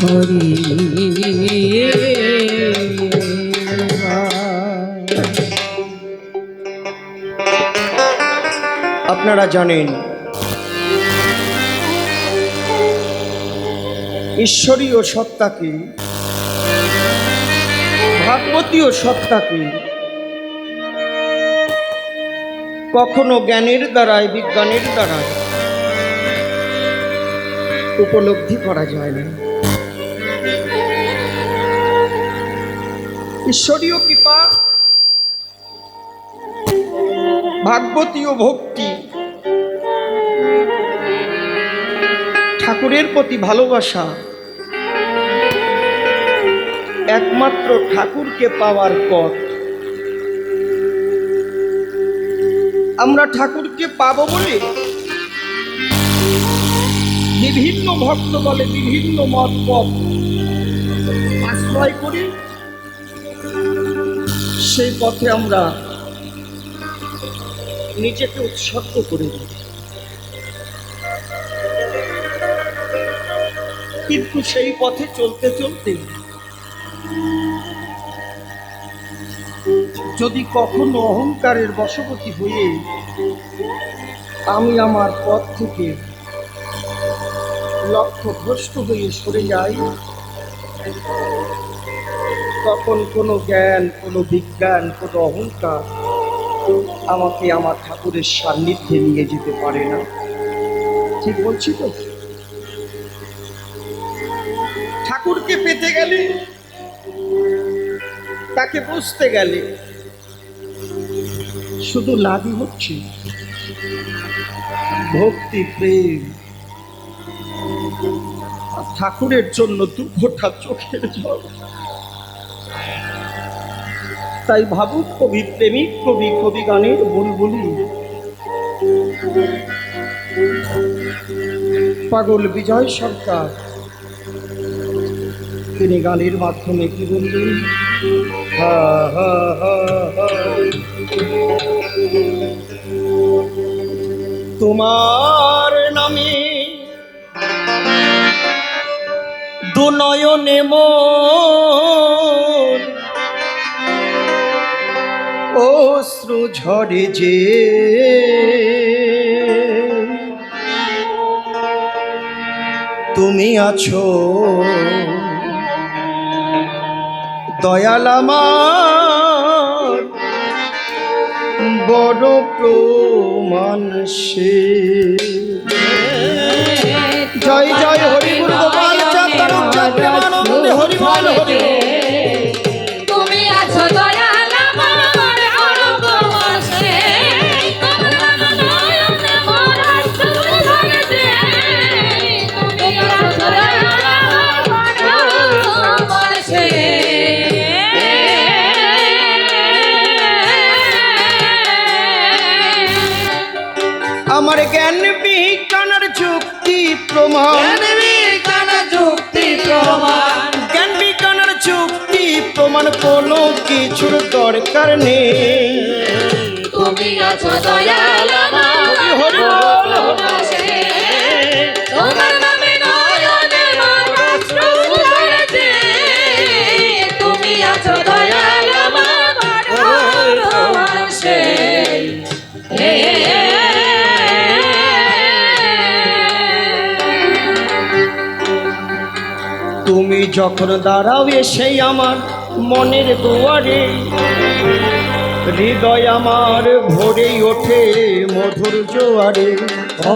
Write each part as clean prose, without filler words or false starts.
হরি। আপনারা জানেন ঈশ্বরীয় সত্তাকে, ভাগবতীয় সত্তাকে কখনো জ্ঞানের দ্বারায়, বিজ্ঞানের দ্বারায় উপলব্ধি করা যায় না। ঈশ্বরীয় কৃপা, ভাগবতীয় ভক্তি, ঠাকুরের প্রতি ভালোবাসা একমাত্র ঠাকুরকে পাওয়ার পথ। আমরা ঠাকুরকে পাবো বলে বিভিন্ন ভক্ত বলে বিভিন্ন মত পথ আশ্রয় করি, সেই পথে আমরা নিজেকে উৎসর্গ করে দিই। কিন্তু সেই পথে চলতে চলতে যদি কখনো অহংকারের বশবর্তী হয়ে আমি আমার পথ থেকে লক্ষ্যভ্রষ্ট হয়ে সরে যাই, তখন কোনো জ্ঞান, কোনো বিজ্ঞান, কোনো অহংকার আমাকে আমার ঠাকুরের সান্নিধ্যে নিয়ে যেতে পারে না। ঠিক বলছি তো? ঠাকুরকে পেতে গেলে, তাকে বুঝতে গেলে শুধু লাগি হচ্ছে ভক্তি, প্রেম। আর ঠাকুরের জন্য দুঃখটা চোখের জল। তাই ভাবুক কবি, প্রেমিক কবি, কবি গানের বুলবুলি পাগল বিজয় সরকার, তিনি গানের মাধ্যমে কি বললেন? হা হা হা হা, তোমার নামে দুনয়নে মোর অশ্রু ঝরে যে, তুমি আছো দয়াল আমার বড় প্রমাণ সে। জয় জয় হরি গুরু গোপাল চাঁদ প্রেমানন্দে হরি বল হরি। তুমি আছো দয়াল আমার বড় প্রমাণ সে, তোমার নয়নে মোর অশ্রু ঝরে যে, তুমি আছো দয়াল আমার বড় প্রমাণ সে। আমার জ্ঞান বিজ্ঞানের যুক্তি প্রমাণ, জ্ঞান বিজ্ঞানের যুক্তি প্রমাণ কোনো কিছুর দরকার নেই। তুমি আছো দয়াল আমার বড় প্রমাণ সে, তোমার নামে নয়নে মোর অশ্রু ঝরে যে, তুমি আছো দয়াল আমার বড় প্রমাণ সে। তুমি যখন দাঁড়াও এসে আমার মনের দুয়ারে, হৃদয় আমার ভরে ওঠে মধুর জোয়ারে। ও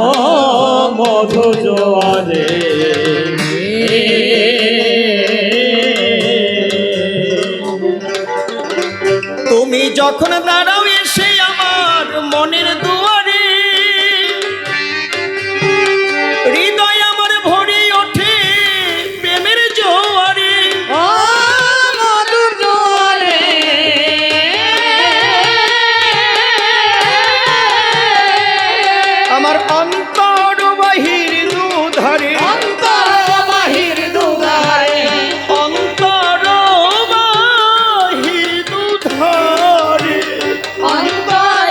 মধুর জোয়ারে, তুমি যখন দাঁড়াও এসে আমার মনের দুয়ারে, হৃদয় আমার ভরে ওঠে প্রেমের জোয়ারে। ও মধুর জোয়ারে, আমার অন্তর বাহির দুধারে, অন্তর বাহির দুধারে, অন্তর বাহির দুধারে, অন্তর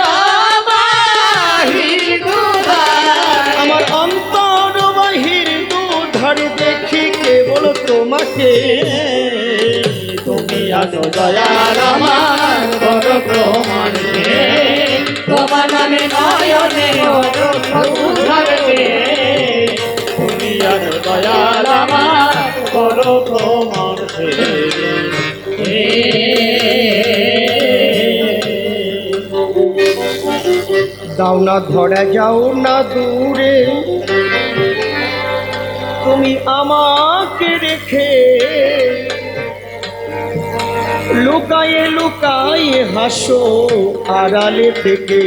বলো তোমাকে তুমি আছো দয়াল আমার বড় প্রমাণ হে তোমার নামে নয়নে ঝরবে তুমি আছো দয়াল আমার বড় প্রমাণ হে দাও না ধরা যাও না দূরে তুমি আমাকে রেখে লুকায়ে লুকায়ে হাসো আড়ালে থেকে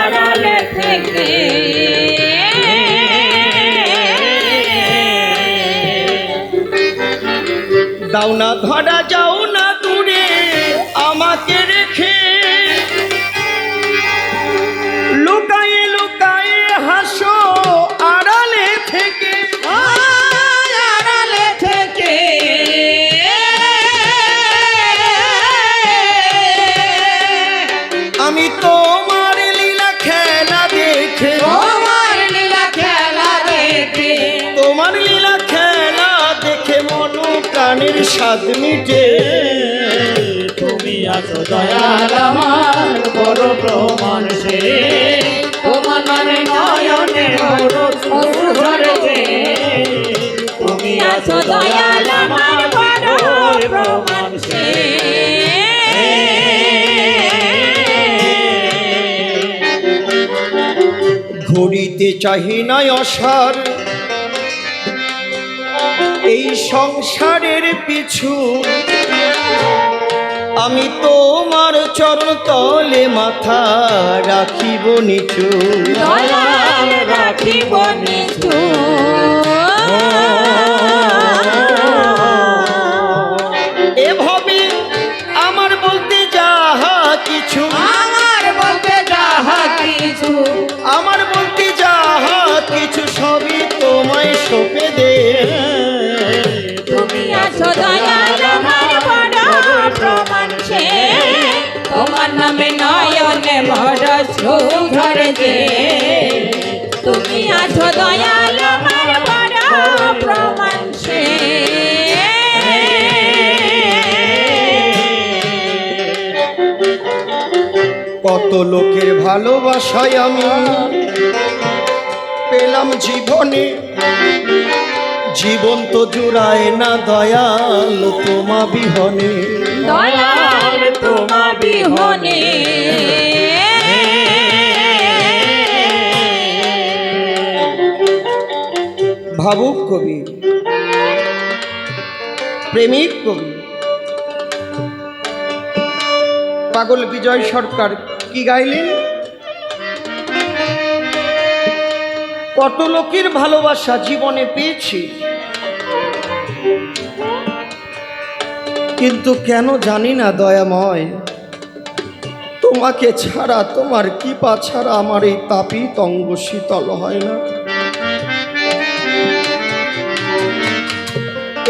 আড়ালে থেকে দাও না ধরা যাও না দূরে আমাকে রেখে লুকায়ে লুকায়ে হাসো আড়ালে থেকে আড়ালে থেকে আমি তোমার লীলা খেলা দেখে তোমার লীলা খেলা দেখে তোমার লীলা খেলা দেখে মন প্রাণের স্বাদ মিটে তুমি আছো দয়াল আমার বড় প্রমাণ সে তোমার নামে নয়নে ঝরবে তুমি আছো দয়াল আমার বড় প্রমাণ সে ঘড়িতে চাহি না অসার এই সংসারের পিছু আমি তোমার চরণ তলে মাথা রাখিব নিচু দয়াল রাখিব নিচু এভাবে আমার বলতে যাহা কিছু আমার বলতে যাহা কিছু আমার বলতে যাহা কিছু সবই তোমায় সঁপে দে তুমি আছো দয়াল আমার বড় প্রমাণ সে তোমার নামে নয়নে ভর সুধরে যে তুমি আছো দয়াল আমার বড় প্রমাণ সে কত লোকের ভালোবাসায় আমি পেলাম জীবনে জীবন তো জুড়ায় না দয়াল তোমা বিহনে দয়াল তোমা বিহনে ভাবুক কবি প্রেমিক কবি পাগল বিজয় সরকার কি গাইলেন? কত লোকের ভালোবাসা জীবনে পেয়েছি, কিন্তু কেন জানি না দয়াময়, তোমাকে ছাড়া, তোমার কৃপা ছাড়া আমার এই তাপিত অঙ্গ শীতল হয় না।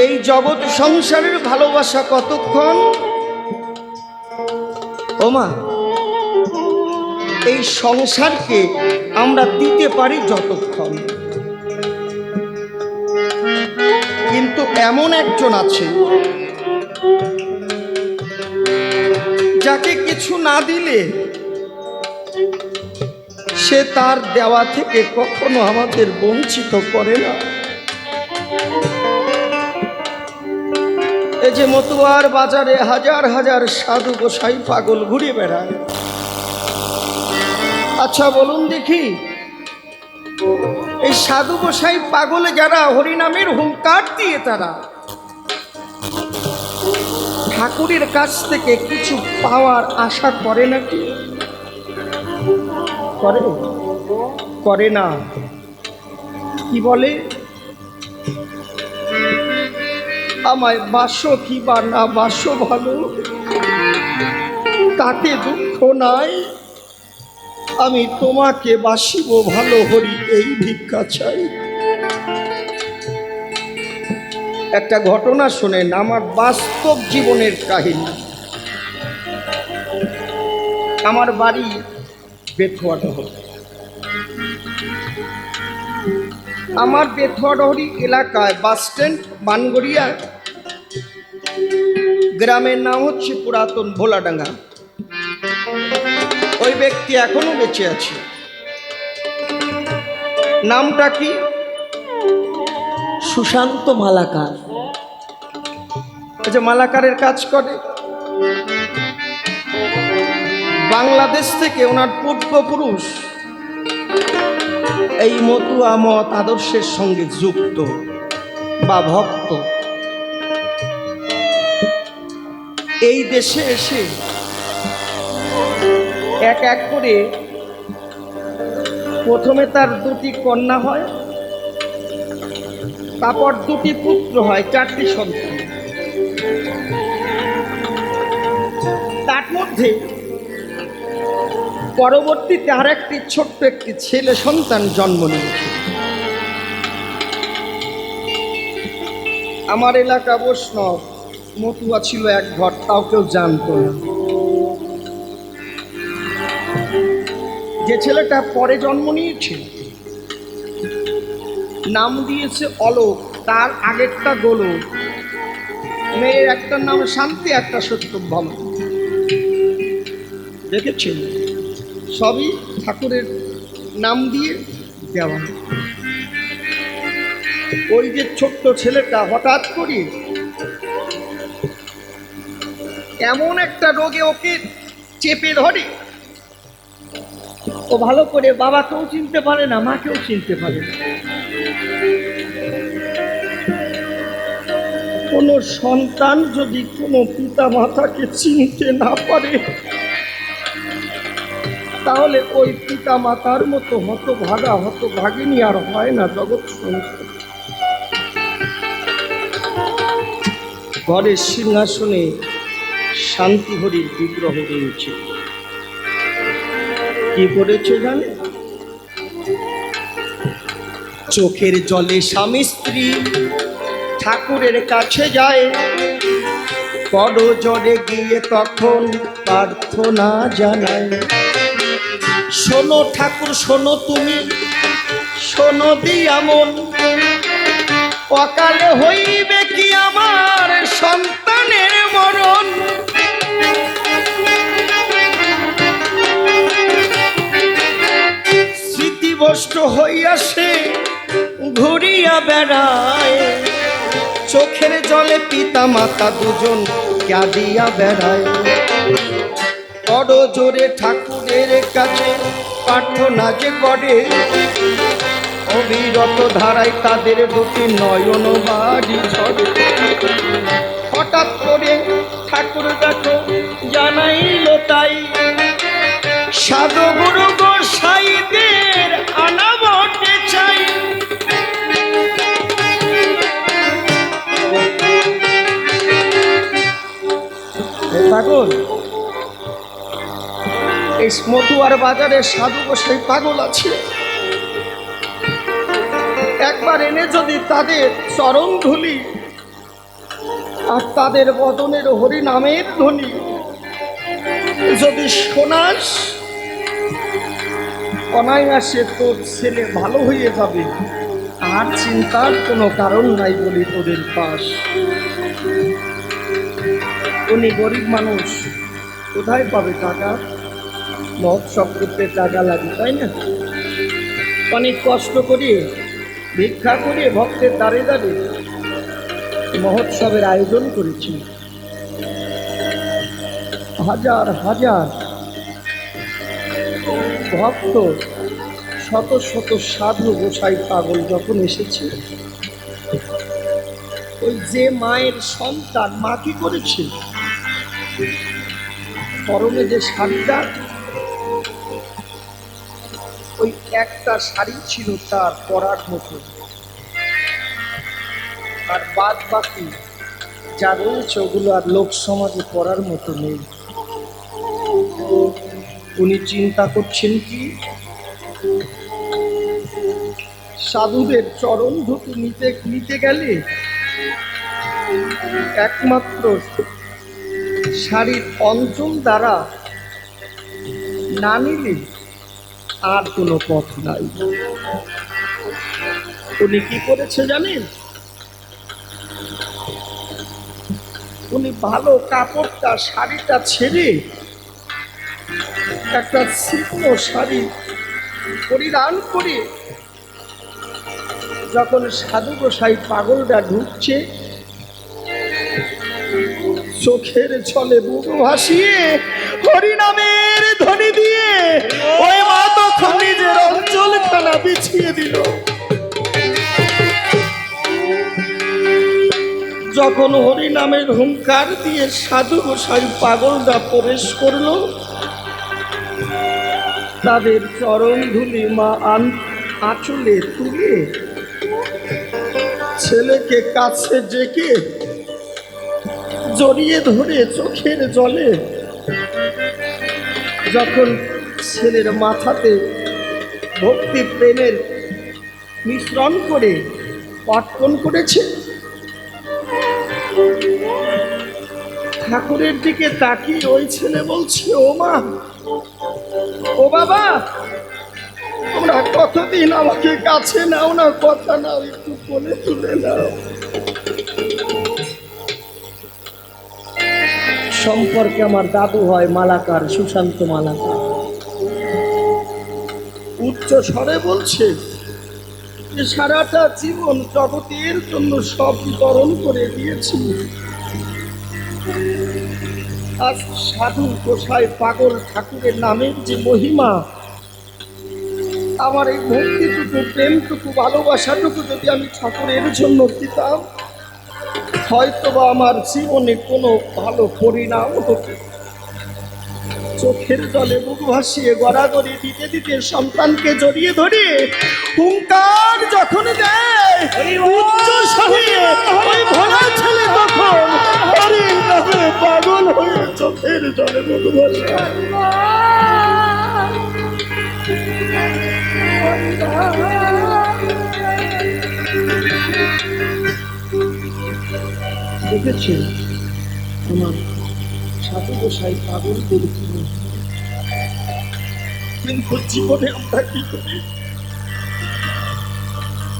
এই জগৎ সংসারের ভালোবাসা কতক্ষণ ওমা, এই সংসারকে আমরা দিতে পারি যতক্ষণ, কিন্তু এমন একজন আছে যাকে কিছু না দিলে সে তার দেওয়া থেকে কখনো আমাদের বঞ্চিত করে না। এই যে মতুয়ার বাজারে হাজার হাজার সাধু গোসাই পাগল ঘুরে বেড়ায়, আচ্ছা বলুন দেখি, এই সাধু গোসাই পাগলে যারা হরিনামের হুঙ্কার দিয়ে তারা ঠাকুরের কাছ থেকে কিছু পাওয়ার আশা করে নাকি? করে? করে না। কি বলে, আমায় বাসো কি বা না বাসো ভালো, তাতে দুঃখ নাই, আমি তোমাকে বাসিব ভালো হরি, এই ভিক্ষা চাই। একটা ঘটনা শোনেন, আমার বাস্তব জীবনের কাহিনী। আমার বাড়ি বেথুয়াটা হল, আমার বেথরহরি এলাকায় বাস স্ট্যান্ড বানগড়িয়া, গ্রামের নাম হচ্ছে পুরাতন ভোলাডাঙ্গা। ওই ব্যক্তি এখনো বেঁচে আছে। নামটা কি? সুশান্ত মালাকার। আচ্ছা, মালাকারের কাজ করে। বাংলাদেশ থেকে ওনার পূর্বপুরুষ এই মতুয়া মত আদর্শের সঙ্গে যুক্ত বা ভক্ত। এই দেশে এসে এক এক করে প্রথমে তার দুটি কন্যা হয়, তারপর দুটি পুত্র হয়, চারটি সন্তান। তার মধ্যে পরবর্তীতে আর একটি ছোট্ট একটি ছেলে সন্তান জন্ম নিয়েছে। আমার এলাকা বৈষ্ণব, মতুয়া ছিল এক ঘর, তাও কেউ জানতো না। যে ছেলেটা পরে জন্ম নিয়েছে নাম দিয়েছে অলোক, তার আগেরটা গোলক। মেয়ের একটার নাম শান্তি, একটা সত্যভামা। দেখেছেন, সবই ঠাকুরের নাম দিয়ে দেওয়া। ওই যে ছোট্ট ছেলেটা হঠাৎ করে এমন একটা রোগে ওকে চেপে ধরে, ও ভালো করে বাবাকেও চিনতে পারে না, মাকেও চিনতে পারে না। কোনো সন্তান যদি কোনো পিতা মাতাকে চিনতে না পারে, তাহলে ওই পিতা মাতার মতো হতভাগা হতভাগিনী আর হয় না জগৎ সংসার। ঘরের সিংহাসনে শান্তিহরির বিগ্রহ রয়েছে। কি করেছে জানে? চোখের জলে স্বামী স্ত্রী ঠাকুরের কাছে যায়, বড় জোরে গিয়ে তখন প্রার্থনা জানায়। শোনো ঠাকুর শোনো, তুমি শোনো দিয়া মন, অকালে হইবে কি আমার সন্তানের মরণ। স্মৃতিভ্রষ্ট হইয়া সে ঘুরিয়া বেড়ায়, চোখের জলে পিতা মাতা দুজন কাঁদিয়া বেড়ায়। বড় জোরে ঠাকুরের কাছে প্রার্থনা যে করে, অবিরত ধারায় তাদের দুটি নয়ন বাড়ি ঝরে। হঠাৎ করে ঠাকুর দেখো জানাইল তাই, সাধু গুরু গোসাইদের আনা বটে চাই। পাগল, এই মতুয়ার বাজারে সাধু গোসাই পাগল আছে। একবার এনে যদি তাদের চরণ ধুলি আর তাদের বদনের হরি নামের ধ্বনি যদি শোনাস, অনায়াসে তোর ছেলে ভালো হয়ে যাবে, আর চিন্তার কোনো কারণ নাই বলি তোদের পাশ। উনি গরিব মানুষ, কোথায় পাবে টাকা? মহোৎসব করতে টাকা লাগে, তাই না? অনেক কষ্ট করে ভিক্ষা করে ভক্তের দ্বারে দ্বারে মহোৎসবের আয়োজন করেছি। হাজার হাজার ভক্ত, শত শত সাধু গোসাই পাগল যখন এসেছে, ওই যে মায়ের সন্তান, মা কি করেছে? পরনে যে শাড়িটা, ওই একটা শাড়ি ছিল তার পরার মতো, আর বাদ বাকি যা রয়েছে ওগুলো আর লোক সমাজে পরার মতো নেই। উনি চিন্তা করছেন কি, সাধুদের চরণ ধুতি নিতে গেলে একমাত্র শাড়ির অঞ্চল দ্বারা না নিলে আর কোনো পথ নাই। উনি কি করেছে জানেন? উনি ভালো কাপড়টা শাড়িটা ছেড়ে একটা ছিন্ন শাড়ি পরিধান করে যখন সাধু গোসাই পাগলটা ঢুকছে, চোখের ছলে বুক ভাসিয়ে হরিনামের ধ্বনি দিয়ে ওই মা তখন নিজের অঞ্চলখানা বিছিয়ে দিল। যখন হরিনামের হুঙ্কার দিয়ে সাধু গোসাই পাগলটা প্রবেশ করলো, তাদের চরণ ধুলি মা আঁচলে তুলে ছেলেকে কাছে ডেকে জড়িয়ে ধরে চোখের জলে যখন ছেলের মাথাতে ভক্তি প্রেমের মিশ্রণ করে অর্পণ করেছে, ঠাকুরের দিকে তাকিয়ে ওই ছেলে বলছে, ও মা, ও বাবা, তোমরা কতদিন আমাকে কাছে নাও না, কথা নাও, একটু কোলে তুলে নাও। সম্পর্কে আমার দাদু হয় মালাকার, সুশান্ত মালাকার। উচ্চ স্বরে বলছে যে সারাটা জীবন জগতের জন্য সব বিতরণ করে দিয়েছি, আজ সাধু গোসাই পাগল ঠাকুরের নামের যে মহিমা, আমার এই ভক্তিটুকু, প্রেমটুকু, ভালোবাসাটুকু যদি আমি ঠাকুরের জন্য দিতাম, হয়তোবা আমার জীবনে কোনো ভালো পরিণাম হতো। চোখের জলে বুক ভাসিয়ে গড়াগড়ি দিতে দিতে সন্তানকে জড়িয়ে ধরে হুঙ্কার যখন দেয় উচ্চ স্বরে, ওই ভোলা ছেলে তখন হরির নামে পাগল হয়ে চোখের জলে বুক ভাসায়। দেখেছেন আমার সাধু গোসাই পাগল করেছিল, কিন্তু জীবনে আমরা কি করি?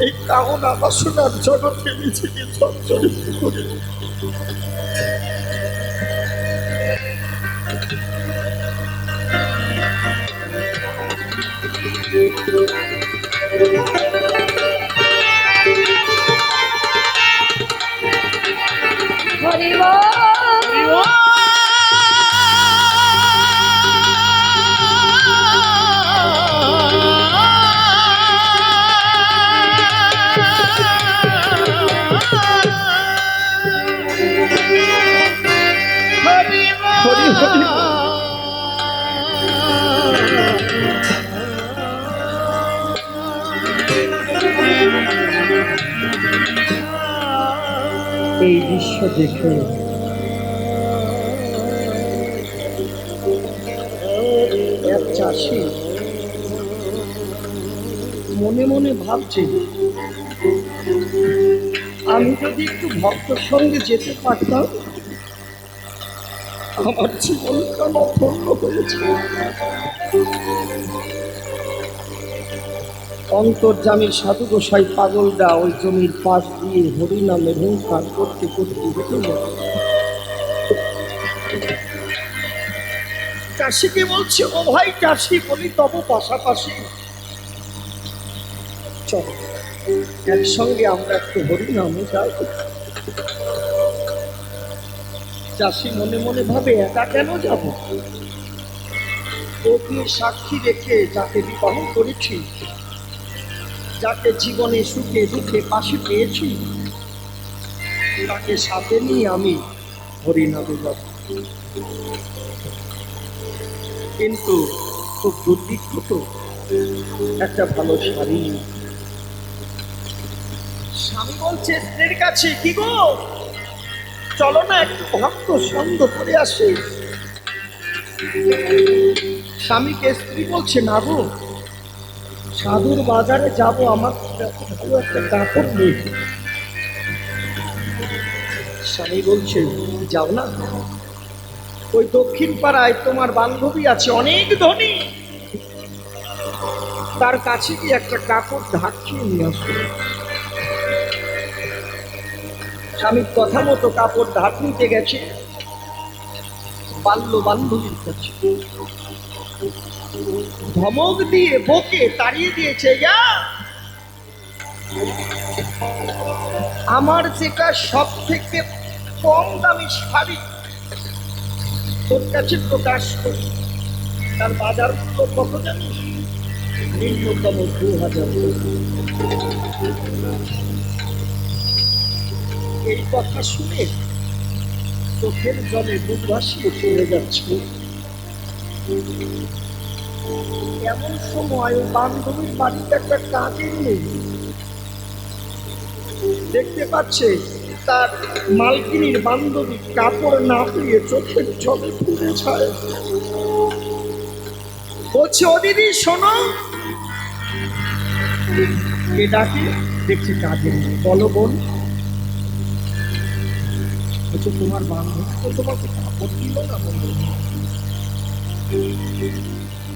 এই কামনা বাসনার জগতে নিজেকে জর্জরিত করি। হরি বল। হরি হরি এই দৃশ্য দেখে এক চাষি মনে মনে ভাবছে, আমি যদি একটু ভক্তর সঙ্গে যেতে পারতাম, আমার জীবনটা নষ্ট হয়েছে। অন্তর্যামী সাধু গোসাই পাগলটা ওই জমির পাশ দিয়ে হরিনামে হুঙ্কার করতে করতে হেঁটে যায়। চাষিকে বলছে, ও ভাই চাষি, বলি তব পাশাপাশি চল একসঙ্গে আমরা একটু হরিনামে যাই। চাষি মনে মনে ভাবে, একা কেন যাব? ওকে সাক্ষী রেখে যাকে বিবাহ করেছি, যাকে জীবনে সুখে দুঃখে পাশে পেয়েছি, তাকে সাথে নিয়ে আমি হরিনামে যাব। কিন্তু খুব দুর্ভিক্ষ, একটা ভালো শাড়ি। স্বামী বলছে স্ত্রীর কাছে, কি গো, চলো না একটু ভক্ত সঙ্গ করে আসি। স্বামীকে স্ত্রী বলছে, না গো, সাধুর বাজারে যাব, আমার ভালো একটা কাপড় নেই। স্বামী বলছে, যাও না, ওই দক্ষিণ পাড়ায় তোমার বান্ধবী আছে, অনেক ধনী, তার কাছে গিয়ে একটা কাপড় ঢাকিয়ে নিয়ে আসো। আমি কথা মতো কাপড় ধার নিতে গেছি বাল্য বান্ধবীর কাছে, ধমক দিয়ে বকে তাড়িয়ে দিয়েছে। যা, আমার যেটা সব থেকে কম দামি শাড়ি তোর কাছে প্রকাশ করি, তার বাজার মূল্য কত জানিস? নিম্নতম 2000। এই কথা শুনে চোখের জলে বুক ভাসিয়ে চলে যাচ্ছে। এমন সময় বান্ধবীর বাড়িতে একটা কাজের নেই, দেখতে পাচ্ছে তার মালকিনীর বান্ধবী কাপড় না পেয়ে চোখের জলে পুড়ে যায়। বলছে, ও দিদি শোনো। কে ডাকে? দেখছে কাজের নেই। বলো বোন। বলছে, তোমার বান্ধবী তো তোমাকে কাপড় দিল না।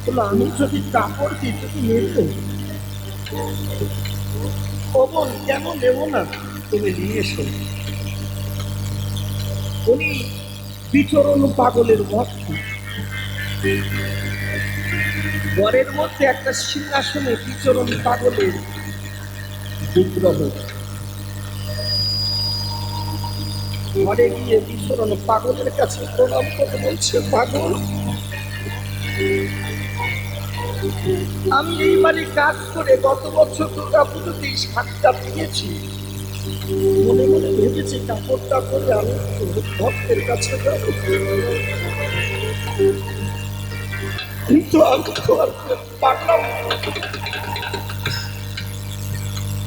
বললো, আমি যদি কাপড় দিই তুমি নেবে? ও বোন, কেন নেবো না? তুমি নিয়ে এসো। উনি বিচরণ পাগলের ভক্ত। ঘরের মধ্যে একটা সিংহাসনে বিচরণ পাগলের বিগ্রহ। ঘরে গিয়ে বিচরণ পাগলের কাছে প্রণাম করে বলছে, পাগল, আমি এই বাড়ি কাজ করে গত বছর দুর্গা পুজোতেই শাকটা পেয়েছি। মনে মনে ভেবেছি কাপড়টা করে আমি ভক্তের কাছে যাব, কিন্তু আমি তো আর পারলাম না।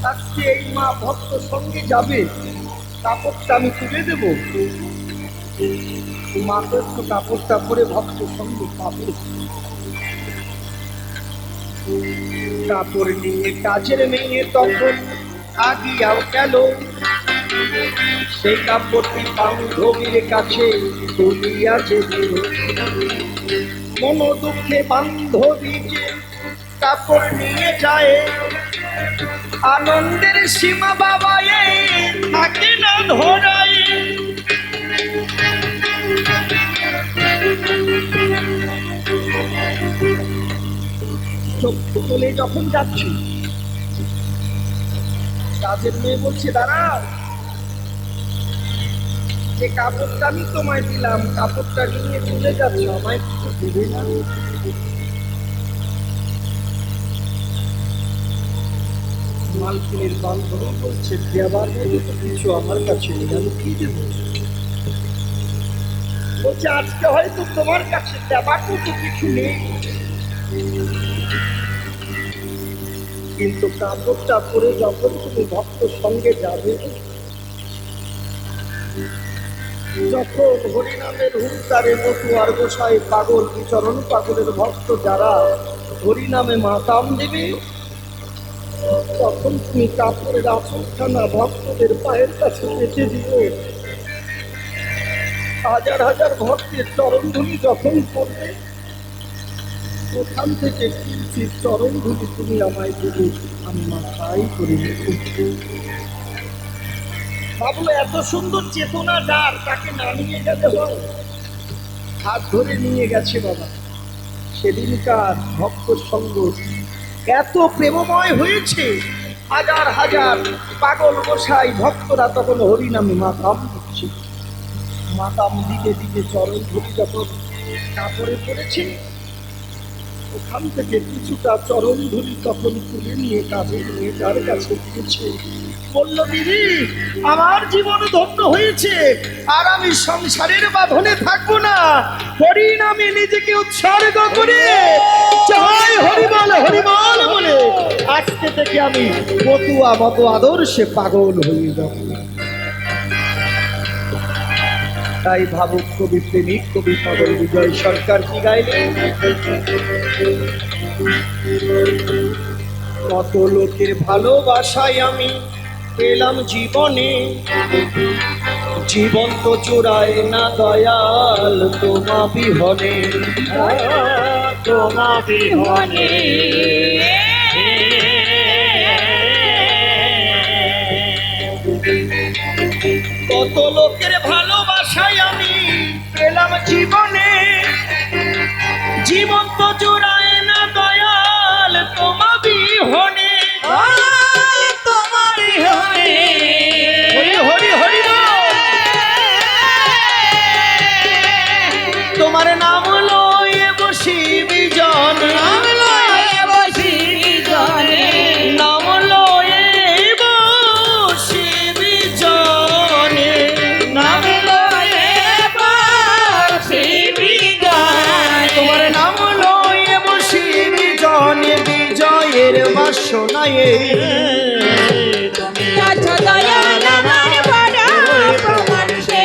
আজকে এই মা ভক্ত সঙ্গে যাবে, কাপড়টা আমি তুলে দেব। মা তো একটু কাপড়টা পরে ভক্ত সঙ্গে পাবে। কাপড় নিয়ে কাজের মেয়ে তখন আগিয়াও গেল, সেই কাপড়টি বান্ধবীর কাছে তুলিয়া যে দিল। মন দুঃখে বান্ধবী যে কাপড় নিয়ে যায়, আনন্দের সীমা বাবায় থাকে না ধরায়। চোখ তুলে যখন যাচ্ছি, কাজের মেয়ে বলছে, দাঁড়াও, যে কাপড়টা আমি তোমায় দিলাম, কাপড়টা নিয়ে চলে যাচ্ছ, আমায় কিছু দেবে না? মালকিনের বান্ধবী বলছে, দেবার মতো তো কিছু আমার কাছে নেই, আমি কি দেব? বলছে, আজকে হয়তো তোমার কাছে দেবার মতো কিছু নেই, কিন্তু কাপড়টা পরে যখন তুমি ভক্ত সঙ্গে যাবে, যখন হরিনামের হুঙ্কারে মতুয়ার গোসাই পাগল বিচরণ পাগলের ভক্ত যারা হরিনামে মাতাম দেবে, তখন তুমি কাপড়ের আঁচলখানা ভক্তদের পায়ের কাছে পেতে দিও। হাজার হাজার ভক্তের চরণধুলি যখন করবে, ওখান থেকে কিঞ্চিত চরণধুলি তুমি আমায় দেবে, আমি মাথায় করে নেব। ভাবলো, এত সুন্দর চেতনা যার, তাকে নামিয়ে যেতে হয়। হাত ধরে নিয়ে গেছে বাবা। সেদিনকার ভক্ত সঙ্গ এত প্রেমময় হয়েছে, হাজার হাজার পাগল গোসাই ভক্তরা তখন হরিনামে মাতাম দিচ্ছে। মাতাম দিকে দিকে চরণ ধরি যখন কাপড়ে পড়েছে, ওখান থেকে কিছুটা চরণ ধরি তখন তুলে নিয়ে কাজের মেয়েটার কাছে দিয়েছে। বলল, দিদি, আমার জীবন ধন্য হয়েছে, আর আমি সংসারের বাঁধনে থাকবো না। হরিনামে নিজেকে উৎসর্গ করে জয় হরিবল হরিবল বলে আজকে থেকে আমি মতুয়া মতো আদর্শে পাগল হয়ে যাব। তাই ভাবুক কবি, প্রেমিক কবি পাগল বিজয় সরকার কি গাইলেন? কত লোকের ভালোবাসায় আমি পেলাম জীবনে, জীবন তো চূড়ায় না দয়াল তোমা বিহনে, তোমা বিহনে। কত লোকের ভালোবাসায় আমি পেলাম জীবনে, জীবন তো জোড়ায় না দয়াল তোমার বিহনে। তোমারই হরে হরি হরি হরি বল। তোমার নাম লয়ে বসি বিজনে, নাম লয়ে বসি জনে, নাম লয়ে বসি বিজনে, নাম লয়ে বসি বিজনে। তোমার নাম লয়ে বসি বিজনে, বিজয়ের বাসনায় তুমি আছো দয়াল আমার বড় প্রমাণ সে,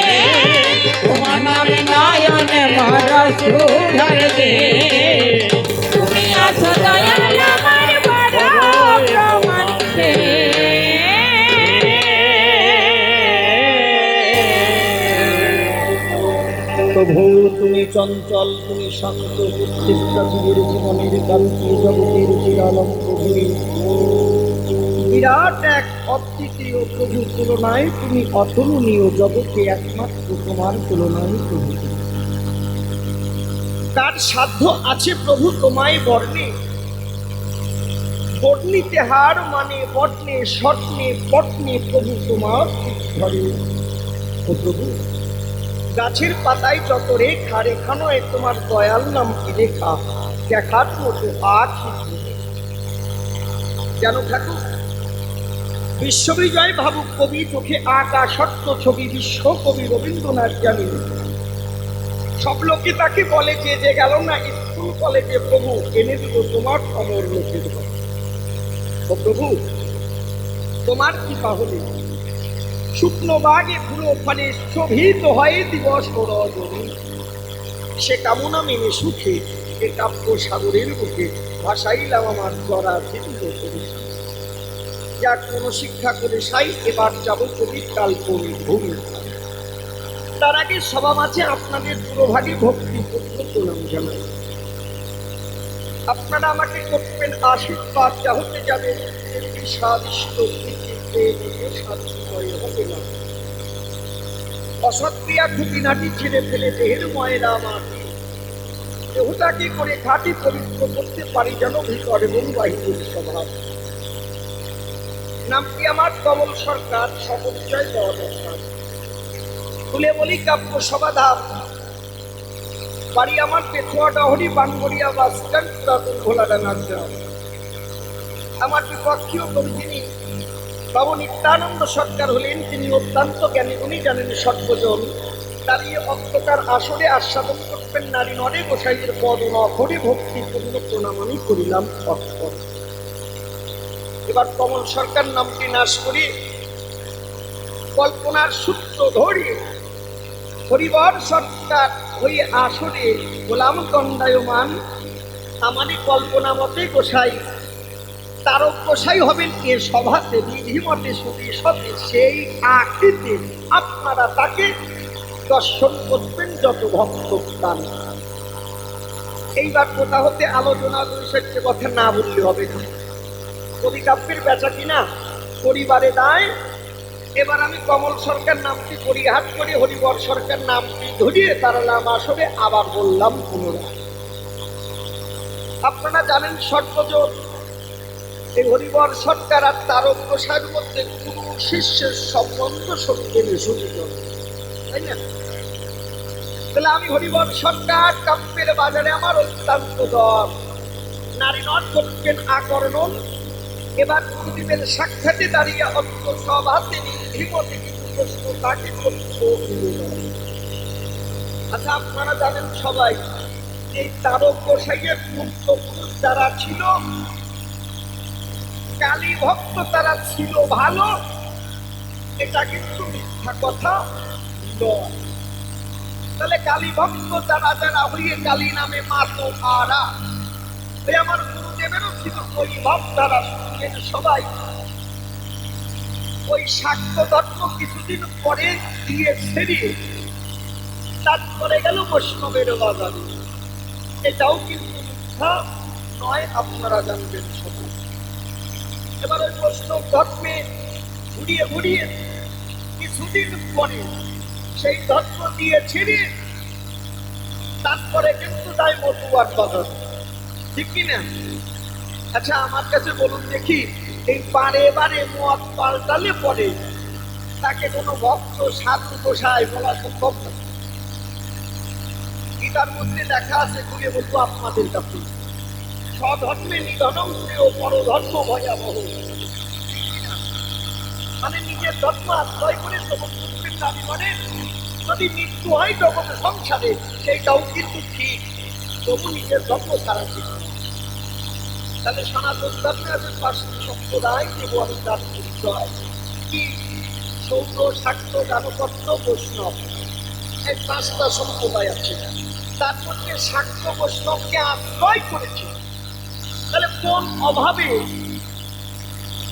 তোমার নামে নয়নে মর সুধর দে। তুমি আছো দয়াল আমার বড় প্রমাণ সে। প্রভু তুমি চঞ্চল, তুমি শান্ত, প্রত্যেকটা জীবের জীবনের কান্তি, জগতের চিরালম প্রভুরী বিরাট এক অদ্বিতীয় প্রভু, তুলনায় তুমি অতুলনীয়, জগতে একমাত্র তোমার তুলনায় প্রভু। তার সাধ্য আছে প্রভু তোমায় বর্ণে, বর্ণিতে হার মানে বর্ণে স্বর্ণে পটনে প্রভু তোমার ধরে। ও প্রভু, গাছের পাতায় যত রেখা, রেখা নয় তোমার দয়াল নাম কি রেখা, দেখার মতো আর কিছু নেই। জানো ঠাকুর, বিশ্ববিজয় ভাবুক কবি, চোখে আঁকা সত্য ছবি বিশ্ব কবি রবীন্দ্রনাথ জানি। সব লোকে তাকে বলে যে গেল না স্কুল কলেজে, প্রভু এনে দিল তোমার অমর লোকের ঘরে। ও প্রভু, তোমার কি তাহলে শুকনো বাগে ফুলো ফলে শোভিত হয় দিবস রজনী। সে কামনা মেনে সুখে এ কাব্য সাগরের বুকে ভাসাইলাম আমার জরা জীবিত পরিশান। যাক কোনো শিক্ষা করে সাই, এবার যাব কবির কাল্পনিক ভূমি। তার আগে সভা মাঝে আপনাদের পুরোভাগে ভক্তি পূর্ণ প্রণাম জানাই। আপনারা আমাকে করবেন আশীর্বাদ, যা হতে যাবে স্বাদিষ্ট হবে না। অসৎক্রিয়া খুঁটিনাটি ছেড়ে ফেলে দেহের ময়লা আমার দেহটাকে করে ঘাটি পবিত্র করতে পারি যেন ভিতর এবং বাহিরের স্বভাব। নামটি আমার কমল সরকার, সপরিচয় দেওয়া দরকার। তুলে বলি কাব্য সমাধান, বাড়ি আমার পেছুয়া ডহরি বানগড়িয়া বাসস্ট্যান্ড, পুরাতন ভোলাডাঙ্গার গ্রাম। আমার বিপক্ষীয় কবি যিনি বাবু নিত্যানন্দ সরকার হলেন, তিনি অত্যন্ত জ্ঞানী, উনি জানেন সর্বজন। দাঁড়িয়ে অক্তকার আসরে আস্বাদন করবেন নারী নরে গোসাইয়ের পদ নখরে ভক্তি পূর্ণ প্রণাম আমি করিলাম অক্ষর। এবার কমল সরকার নামটি নাশ করি, কল্পনার সূত্র ধরে হরিবর সরকার হয়ে আসরে গোলাম দণ্ডায়মান। আমারই কল্পনা মতে গোসাই, তারক গোসাই হবেন এ সভাতে, বিধিমতে শুধু সতে সেই আকৃতি আপনারা তাকে দর্শন করবেন যত ভক্ত প্রাণ। এইবার কোথা হতে আলোচনা দুইশো কথা না বললে হবে না। কবি কাব্যের বেচা কিনা পরিবারে দায়। এবার আমি কমল সরকার নামটি পরিহার করে হরিবর সরকার নামটি ধরিয়ে তারালাম আসরে, আবার বললাম পুনরায়। আপনারা জানেন সর্বজন এই হরিবর সরকার আর তারক গোসাইয়ের মধ্যে গুরু শিষ্যের সম্বন্ধ সত্যের সুযোগ, তাই না? তাহলে আমি হরিবর সরকার, কাব্যের বাজারে আমার অত্যন্ত দর। নারী নট করছেন আকর্ণন। এবার গুরুদেবের সাক্ষাতে দাঁড়িয়ে অন্ত সব হাতে নির্ভীমতে কিছু প্রশ্ন তাকে করতে। আচ্ছা, আপনারা জানেন সবাই এই তারক গোসাইয়ের পূর্বপুরুষ যারা ছিল, কালী ভক্ত তারা ছিল ভালো, এটা কিন্তু মিথ্যা কথা নয়। তাহলে কালী ভক্ত যারা যারা হইয়ে কালী নামে মাতো আরা, আমার গুরুদেবেরও ছিল ওই ভক্তারা। সবাই ওই শাক্ত ধর্ম কিছুদিন পরে দিয়ে ছেড়িয়ে তারপরে গেল বৈষ্ণবের বাজারে। এটাও কিন্তু মিথ্যা নয়, আপনারা জানবেন সবাই। এবার ওই বৈষ্ণব ধর্মে ঘুরিয়ে ঘুরিয়ে কিছুদিন পরে সেই ধর্ম দিয়ে ছিঁড়ে তারপরে কিন্তু যায় মতুয়ার বাজার, ঠিক কিনা? আচ্ছা আমার কাছে বলুন দেখি, এই বারে বারে মত পাল্টালে পরে তাকে কোনো ভক্ত সাধু গোসাই বলা সম্ভব না। গীতার মধ্যে লেখা আছে, খুলে বলবো আপনাদের কাছে, স্বধর্মে নিধনং শ্রেয় পরধর্ম ভয়াবহ। মানে নিজের ধর্ম আশ্রয় করে তখন মুক্তির দাবি করে, যদি মৃত্যু হয় তখন সংসারে, সেইটাও কিন্তু ঠিক, তবু নিজের ধর্ম ছাড়া ঠিক না। তাহলে সনাতন ধর্মে আছে 5টি সম্প্রদায়, দেব আমি তার পরিচয় কি? সৌর, শাক্ত, গানপত্র, বৈষ্ণব, এই 5টা সম্প্রদায় আছে। তার মধ্যে শাক্ত বৈষ্ণবকে আশ্রয় করেছে। তাহলে কোন অভাবে,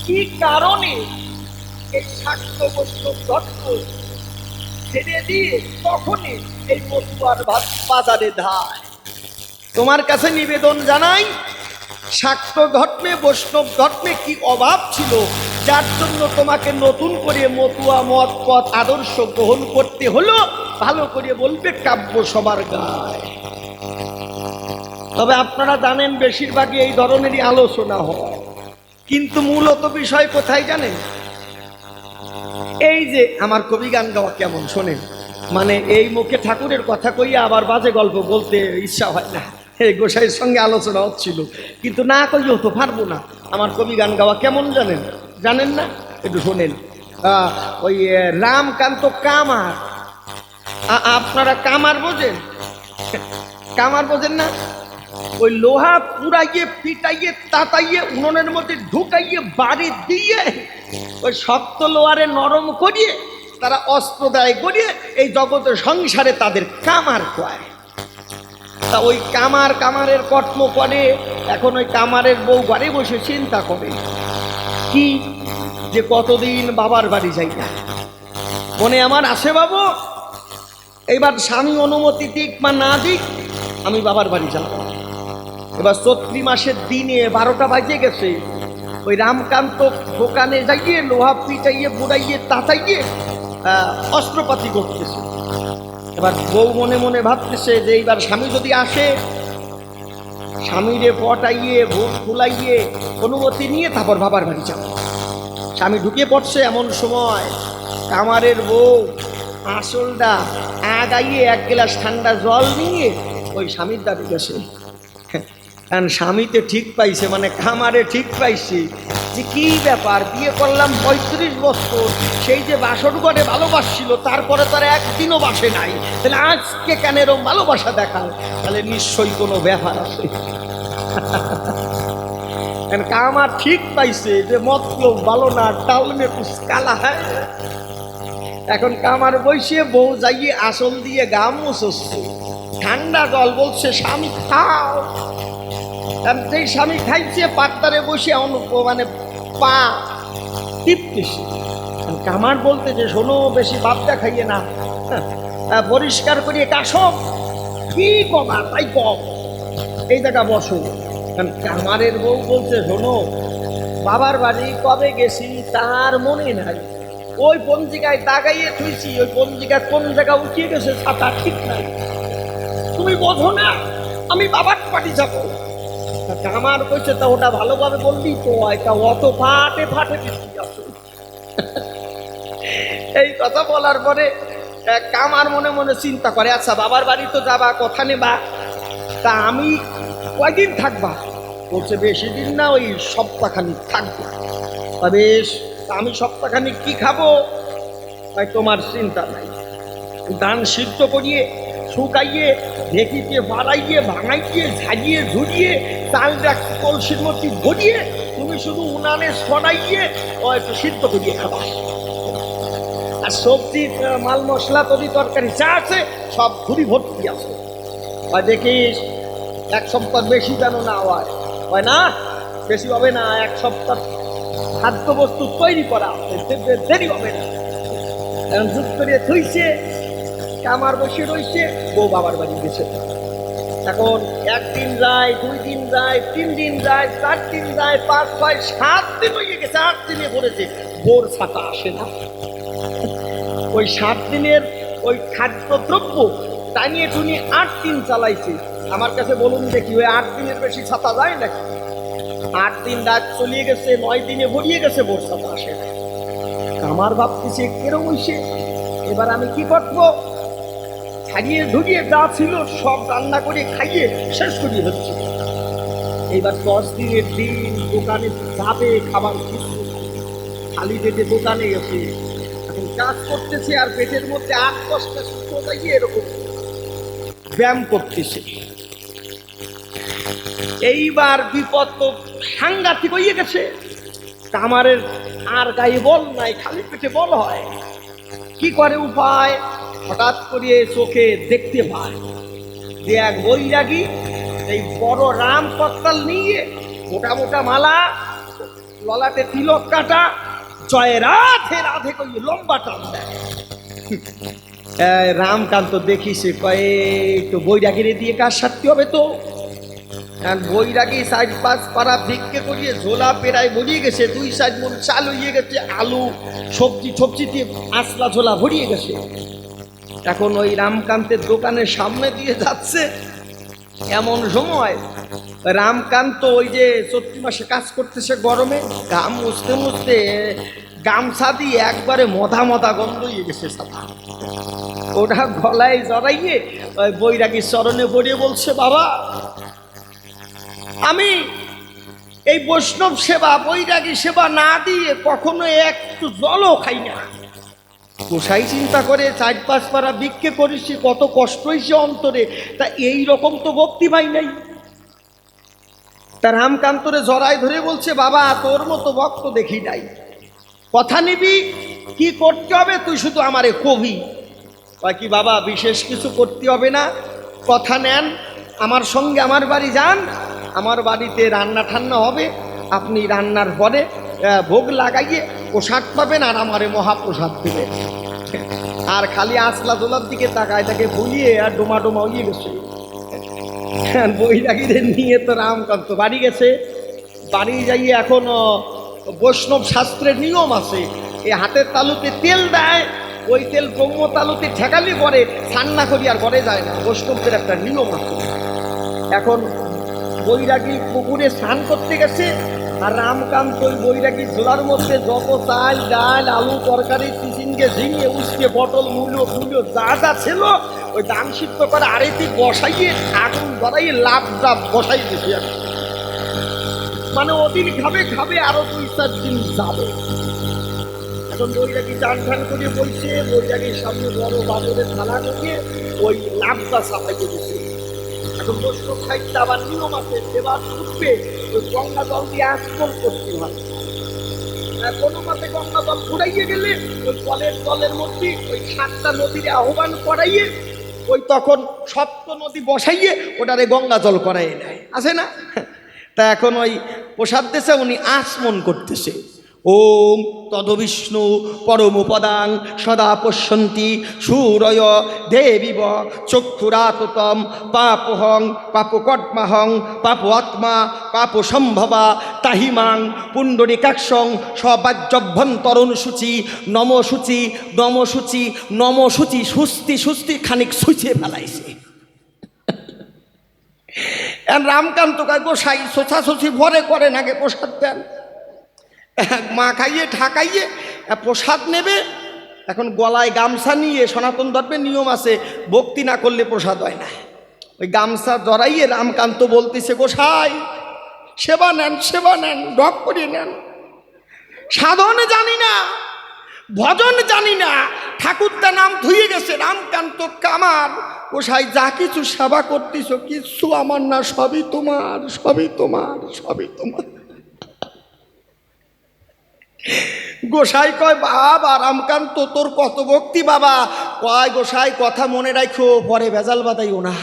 কি কারণে এই শাক্ত বৈষ্ণব ধর্ম ছেড়ে দিয়ে তখনই এই মতুয়ার বাজারে ধায়? তোমার কাছে নিবেদন জানাই, শাক্ত ধর্মে বৈষ্ণব ধর্মে কি অভাব ছিল যার জন্য তোমাকে নতুন করে মতুয়া মত পথ আদর্শ গ্রহণ করতে হলো? ভালো করে বলবে, কাব্য সবার গায়। তবে আপনারা জানেন বেশিরভাগই এই ধরনেরই আলোচনা হয়, কিন্তু মূলত বিষয় কোথায় জানেন? এই যে আমার কবি গান গাওয়া কেমন শোনেন, মানে এই মুখে ঠাকুরের কথা কইয়া আবার বাজে গল্প বলতে ইচ্ছা হয় না। এই গোসাইয়ের সঙ্গে আলোচনা হচ্ছিল, কিন্তু না কইলেও তো পারবো না। আমার কবি গান গাওয়া কেমন জানেন? জানেন না? একটু শোনেন। ওই রামকান্ত কামার, আপনারা কামার বোঝেন? কামার বোঝেন না? ওই লোহা পুড়াইয়ে পিটাইয়ে তাতাইয়ে উনুনের মধ্যে ঢুকাইয়ে বাড়ি দিয়ে ওই শক্ত লোহারে নরম করিয়ে তারা অস্ত্র দায় করিয়ে এই জগতে সংসারে তাদের কামার কয়। তা ওই কামারের কর্ম করে। এখন ওই কামারের বউ ঘরে বসে চিন্তা করে কি, যে কতদিন বাবার বাড়ি যাই না। মনে আমার আসে, বাবু এইবার স্বামী অনুমতি দিক বা না দিক, আমি বাবার বাড়ি যাব। এবার চৈত্রি মাসের দিনে 12টা বাজে গেছে। ওই রামকান্ত দোকানে যাইয়ে লোহা পিটাইয়ে বুড়াইয়ে তাতাইয়ে অস্ত্রপাতি করতেছে। এবার বউ মনে মনে ভাবতেছে যে এইবার স্বামী যদি আসে, স্বামীরে পটাইয়ে ভোট ফুলাইয়ে অনুমতি নিয়ে তারপর বাবার বাড়ি যাব। স্বামী ঢুকে পড়ছে, এমন সময় কামারের বউ আসলটা আগাইয়ে 1 গ্লাস ঠান্ডা জল নিয়ে ওই স্বামীর দাবি গেছে। কারণ স্বামীতে ঠিক পাইছে, মানে কামারে ঠিক পাইছে যে কি ব্যাপার, বিয়ে করলাম 35 বছর, সেই যে বাসর ঘরে ভালোবাসছিল তারপরে তার একদিনও বাসে নাই, তাহলে আজকে কেন এরকম ভালোবাসা দেখাল? তাহলে নিশ্চয়ই কোনো ব্যাপার আছে। কামার ঠিক পাইছে যে মতলব ভালো না, টাউনে কুছ কালা হয়। এখন কামার বসে বউ যাইয়ে আসল দিয়ে গা মুছছে, ঠান্ডা জল বলছে স্বামী খাও। যেই স্বামী খাইছে পাত্তারে বসে মানে পা টিপতেছে। কামার বলতে যে শোনো, বেশি ভাবটা খাইয়ে না, পরিষ্কার করিয়ে কাশো, কি কমা তাই কম, এই জায়গা বসো। কামারের বউ বলছে শোনো, বাবার বাড়ি কবে গেছি তার মনে নাই, ওই পঞ্জিকায় দাগাইয়ে থুইছি, ওই পঞ্জিকা কোন জায়গা উঠিয়ে গেছে তা ঠিক নাই, তুমি বোঝো না আমি বাবার বাড়ি যাবো। কামার কইছে তা ওটা ভালোভাবে বলবি তো, এটা অত ফাটে ফাটে বৃষ্টি আছে। এই কথা বলার পরে কামার মনে মনে চিন্তা করে, আচ্ছা বাবার বাড়ি তো যাবা, কথা নেবা, তা আমি কয়দিন থাকবা? বলছে বেশি দিন না, ওই সপ্তাহখানিক থাকবো। বেশ, আমি সপ্তাহখানিক কি খাবো? তাই তোমার চিন্তা নাই, ধান সিদ্ধ করিয়ে শুকাইয়ে ঢেকিতে বাড়াইয়ে ভাঙাইয়ে ঝাড়িয়ে ঝুড়িয়ে চালটা কলসির মধ্যে ভরিয়ে তুমি শুধু উনানে সরাইয়ে ও একটু সিদ্ধ করিয়ে খাবা। আর সবজি মাল মশলা তরি তরকারি যা আছে সব ঝুড়ি ভর্তি আছে। দেখিস 1 সপ্তাহ বেশি যেন না হয় না, বেশি হবে না, 1 সপ্তাহ খাদ্যবস্তু তৈরি করা দেরি হবে না। এখন দুধ করিয়ে থইছে, কামার বসে রয়েছে, বউ বাবার বাড়ি গেছে। এখন 1 দিন যায়, 2 দিন যায়, 3 দিন যায়, 4 দিন যায়, 5, 6, 7 দিন হয়ে গেছে, 8 দিনে পড়েছে, বোর ছাতা আসে না। ওই 7 দিনের ওই খাদ্যদ্রব্য টানিয়ে টুনিয়ে 8 দিন চালাইছে। আমার কাছে বলুন দেখি ওই 8 দিনের বেশি ছাতা যায় নাকি? 8 দিন রাত চলিয়ে গেছে, 9 দিনে ভরিয়ে গেছে, বোর ছাতা আসে না। আমার ভাবতেছে কেরম হইছে, এবার আমি কি করবো? খাইয়ে ঢুকিয়ে যা ছিল সব রান্না করে খাইয়ে শেষ করিয়ে হচ্ছে। এইবার 10 দিনের দিন দোকানে যাবে, খাবার কিছু খালি পেটে দোকানে গেছে, এখন কাজ করতেছে আর পেটের মধ্যে 8-10টা সূত্র লাগিয়ে এরকম ব্যায়াম করতেছে। এইবার বিপদ তো সাংঘাতিক হয়ে গেছে। কামারের আর গায়ে বল নাই, খালি পেটে বল হয়। কি করে উপায়? হঠাৎ করে চোখে দেখতে পায় যে এক বৈরাগী এই বড় রাম কত্তাল নিয়ে মোটা মোটা মালা, ললাটে তিলক কাটা, জয় রাধে রাধে কই লম্বা টান দেয়। রামকান্ত দেখিছে, কয়ে তো বৈরাগীরে দিয়ে কাজ সারতে হবে তো। বৈরাগী 4-5 পাড়া ভিক্ষে করিয়ে ঝোলা পেরায় ভরিয়ে গেছে, 2-4 মণ চাল হইয়ে গেছে, আলু সবজি দিয়ে আসলা ঝোলা ভরিয়ে গেছে। এখন ওই রামকান্তের দোকানের সামনে দিয়ে যাচ্ছে, এমন সময় রামকান্ত ওই যে চৈত্র মাসে কাজ করতেছে গরমে, ঘাম মুছতে মুছতে গামছা দিয়ে একবারে মধা মধা গন্ধ হয়ে গেছে সাদা। ওটা গলায় জড়াইয়ে ওই বৈরাগীর চরণে পড়িয়ে বলছে, বাবা আমি এই বৈষ্ণব সেবা বৈরাগী সেবা না দিয়ে কখনো একটু জলও খাই না। গোসাই চিন্তা করে 4-5 পাড়া ভিক্ষে করেছি, কত কষ্ট হয়েছে অন্তরে, তা এই রকম তো ভক্তি পাই নাই। তার রামকান্তরে জড়াই ধরে বলছে, বাবা তোর মতো ভক্ত দেখি নাই, কথা নিবি, কি করতে হবে তুই শুধু আমারে কবি। কি বাবা বিশেষ কিছু করতে হবে না, কথা নেন, আমার সঙ্গে আমার বাড়ি যান, আমার বাড়িতে রান্না ঠান্না হবে, আপনি রান্নার পরে ভোগ লাগাইয়ে প্রসাদ পাবেন আর আমারে মহাপ্রসাদ দেবেন। আর খালি আসলা দোলার দিকে তাকায়, তাকে ভুলিয়ে আর ডোমা ডোমা হইয়ে গেছে। বৈরাগীদের নিয়ে তো রামকান্ত বাড়ি গেছে। বাড়ি যাইয়ে এখন বৈষ্ণব শাস্ত্রের নিয়ম আছে, এই হাতের তালুতে তেল দেয়, ওই তেল ব্রহ্ম তালুতে ঠেকালি পরে ঠান্না করি আর ঘরে যায় না, বৈষ্ণবদের একটা নিয়ম আছে। এখন বৈরাগী পুকুরে স্নান করতে গেছে, আর রামকান্ত ওই বৈরাগী ঝোলার মধ্যে যত চাল ডাল আলু তরকারি চিচিনকে ঝিঙে উস্কে পটল মূল্য যা যা ছিল ওই দান সিদ্ধ করে আরেতি বসাইয়ে আগুন ধরাইয়ে লাভ ডাব বসাই দিয়েছি। মানে ওদিন খাবে আরো 2-4 দিন যাবে। এখন বৈরাগী চান ঠান করে বলছে, বৈরাগীর সামনে বড় বাবরের থালা ঢুকিয়ে ওই লাভটা চাপাইতে দিচ্ছে। এখন বৈষ্ণব খাইতে আবার নিয়ম আছে, সেবার উঠবে ওই গঙ্গা জল দিয়ে আচমন করতে হয়। কোনো মতে গঙ্গা জল ফুরাইয়ে গেলে ওই জলের মধ্যে ওই 7টা নদীর আহ্বান করাইয়ে ওই তখন 7 নদী বসাইয়ে ওটারে গঙ্গা জল করাইয়ে নেয়, আছে না? তা এখন ওই প্রসাদ দেশে উনি আচমন করতেছে, ওম তদবিষ্ণু পরমপদাং সদা পশ্যন্তি সূরয় দেবীব চক্ষুরাততম পাপহং পাপকর্মাহং পাপ আত্মা পাপ সম্ভবা তাহিমাং পুণ্ডরিকাক্ষং সবাজ্যভ্যন্তরণ সূচি নম সূচি নম সূচি নম সূচি সুস্তি খানিক সুচিয়ে ফেলাইছে। রামকান্ত কয়, গোসাই সোছাছুচি ভরে করেন, আগে প্রসাদ দেন। মা খাইয়ে ঠাকাইয়ে প্রসাদ নেবে। এখন গলায় গামছা নিয়ে সনাতন ধর্মের নিয়ম আছে, ভক্তি না করলে প্রসাদ হয় না। ওই গামছা জড়াইয়ে রামকান্ত বলতেছে, গোসাই সেবা নেন, ডক করে নেন। সাধন জানি না, ভজন জানি না, ঠাকুরটা নাম ধুয়ে গেছে, রামকান্ত কামার। গোসাই যা কিছু সেবা করতেছ কিছু আমার না, সবই তোমার। গোসাই কয়, বাবা রামকান্ত তোর কত ভক্তি বাবা। কয়, গোসাই কথা মনে রাখো, পরে ভেজাল বাদাইও না।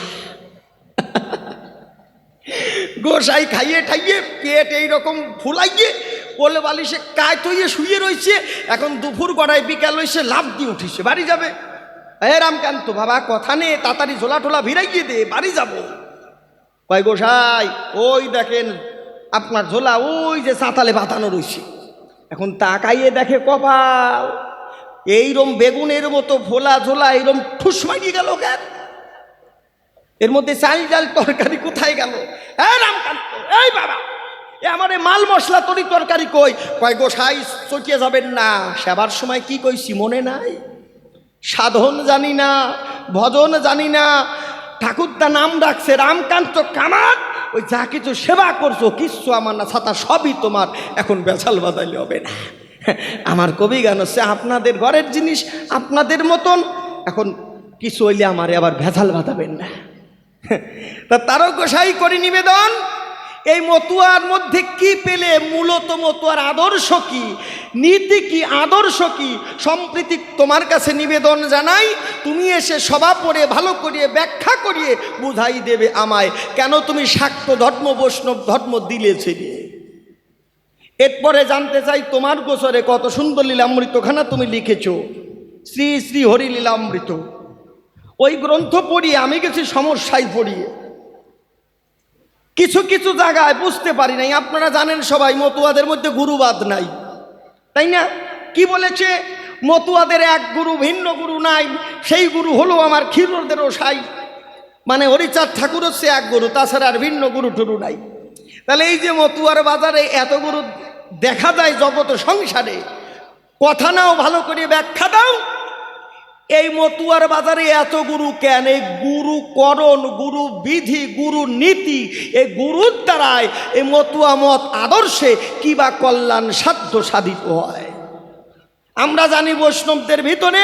গোসাই খাইয়ে ঠাইয়ে পেট এইরকম ফুলাইয়ে কোলে বালিশে কায় তৈয়ে শুয়ে রয়েছে। এখন দুপুর গড়ায় বিকাল হয়েছে, লাভ দিয়ে উঠিছে, বাড়ি যাবে। রামকান্ত বাবা কথা নে, তাড়াতাড়ি ঝোলা টোলা ভিড়াইয়ে দে, বাড়ি যাব। কয়, গোসাই ওই দেখেন আপনার ঝোলা ওই যে চাতালে বাঁধানো রয়েছে। এখন তাকাইয়ে দেখে কপাল, এইরম বেগুনের মতো ফোলা ঝোলা এইরম ঠুস মারিয়ে গেল কেন? এর মধ্যে চাল ডাল তরকারি কোথায় গেল? রামকান্ত, এই বাবা, এ আমার মাল মশলা তরি তরকারি কই? কয় গোসাই চটিয়ে যাবেন না। সেবার সময় কি কইছি মনে নাই? সাধন জানি না, ভজন জানি না, ঠাকুরদা নাম ডাকছে রামকান্ত কামাত, ওই যা কিছু সেবা করছো কিচ্ছু আমার না, ছাতা সবই তোমার, এখন বেচাল বাজাইলে হবে না। আমার কবি গান হচ্ছে আপনাদের ঘরের জিনিস আপনাদের মতন, এখন কিছু হইলে আমারে আবার ভেজাল বাঁধাবেন না। তা তারও গোসাই করি নিবেদন, এই মতুয়ার মধ্যে কি পেলে? মূলত মতুয়ার আদর্শ কি, নীতি কি, আদর্শ কি, সম্প্রীতি তোমার কাছে নিবেদন জানাই। তুমি এসে সভা পড়ে ভালো করিয়ে ব্যাখ্যা করিয়ে বুঝাই দেবে আমায়, কেন তুমি শাক্ত ধর্ম বৈষ্ণব ধর্ম দিলেছে। এরপরে জানতে চাই তোমার গোচরে কত সুন্দর লীলামৃতখানা তুমি লিখেছ, শ্রী শ্রী হরি লীলামৃত। ওই গ্রন্থ পড়িয়ে আমি গেছি সমস্যায় পড়িয়ে, কিছু কিছু জায়গায় বুঝতে পারি নাই। আপনারা জানেন সবাই মতুয়াদের মধ্যে গুরুবাদ নাই, তাই না? কি বলেছে? মতুয়াদের এক গুরু, ভিন্ন গুরু নাই, সেই গুরু হলো আমার ক্ষীরোদেরও সাই, মানে হরিচাঁদ ঠাকুর হচ্ছে এক গুরু, তাছাড়া আর ভিন্ন গুরু টুরু নাই। তাহলে এই যে মতুয়ার বাজারে এত গুরু দেখা যায় জগত সংসারে, কথা নাও ভালো করে ব্যাখ্যা দাও। এই মতুয়ার বাজারে এত গুরু কেন? এই গুরুকরণ, গুরু বিধি, গুরু নীতি, এই গুরুর দ্বারায় এই মতুয়া মত আদর্শে কি বা কল্যাণ সাধ্য সাধিত হয়। আমরা জানি বৈষ্ণবদের ভিতরে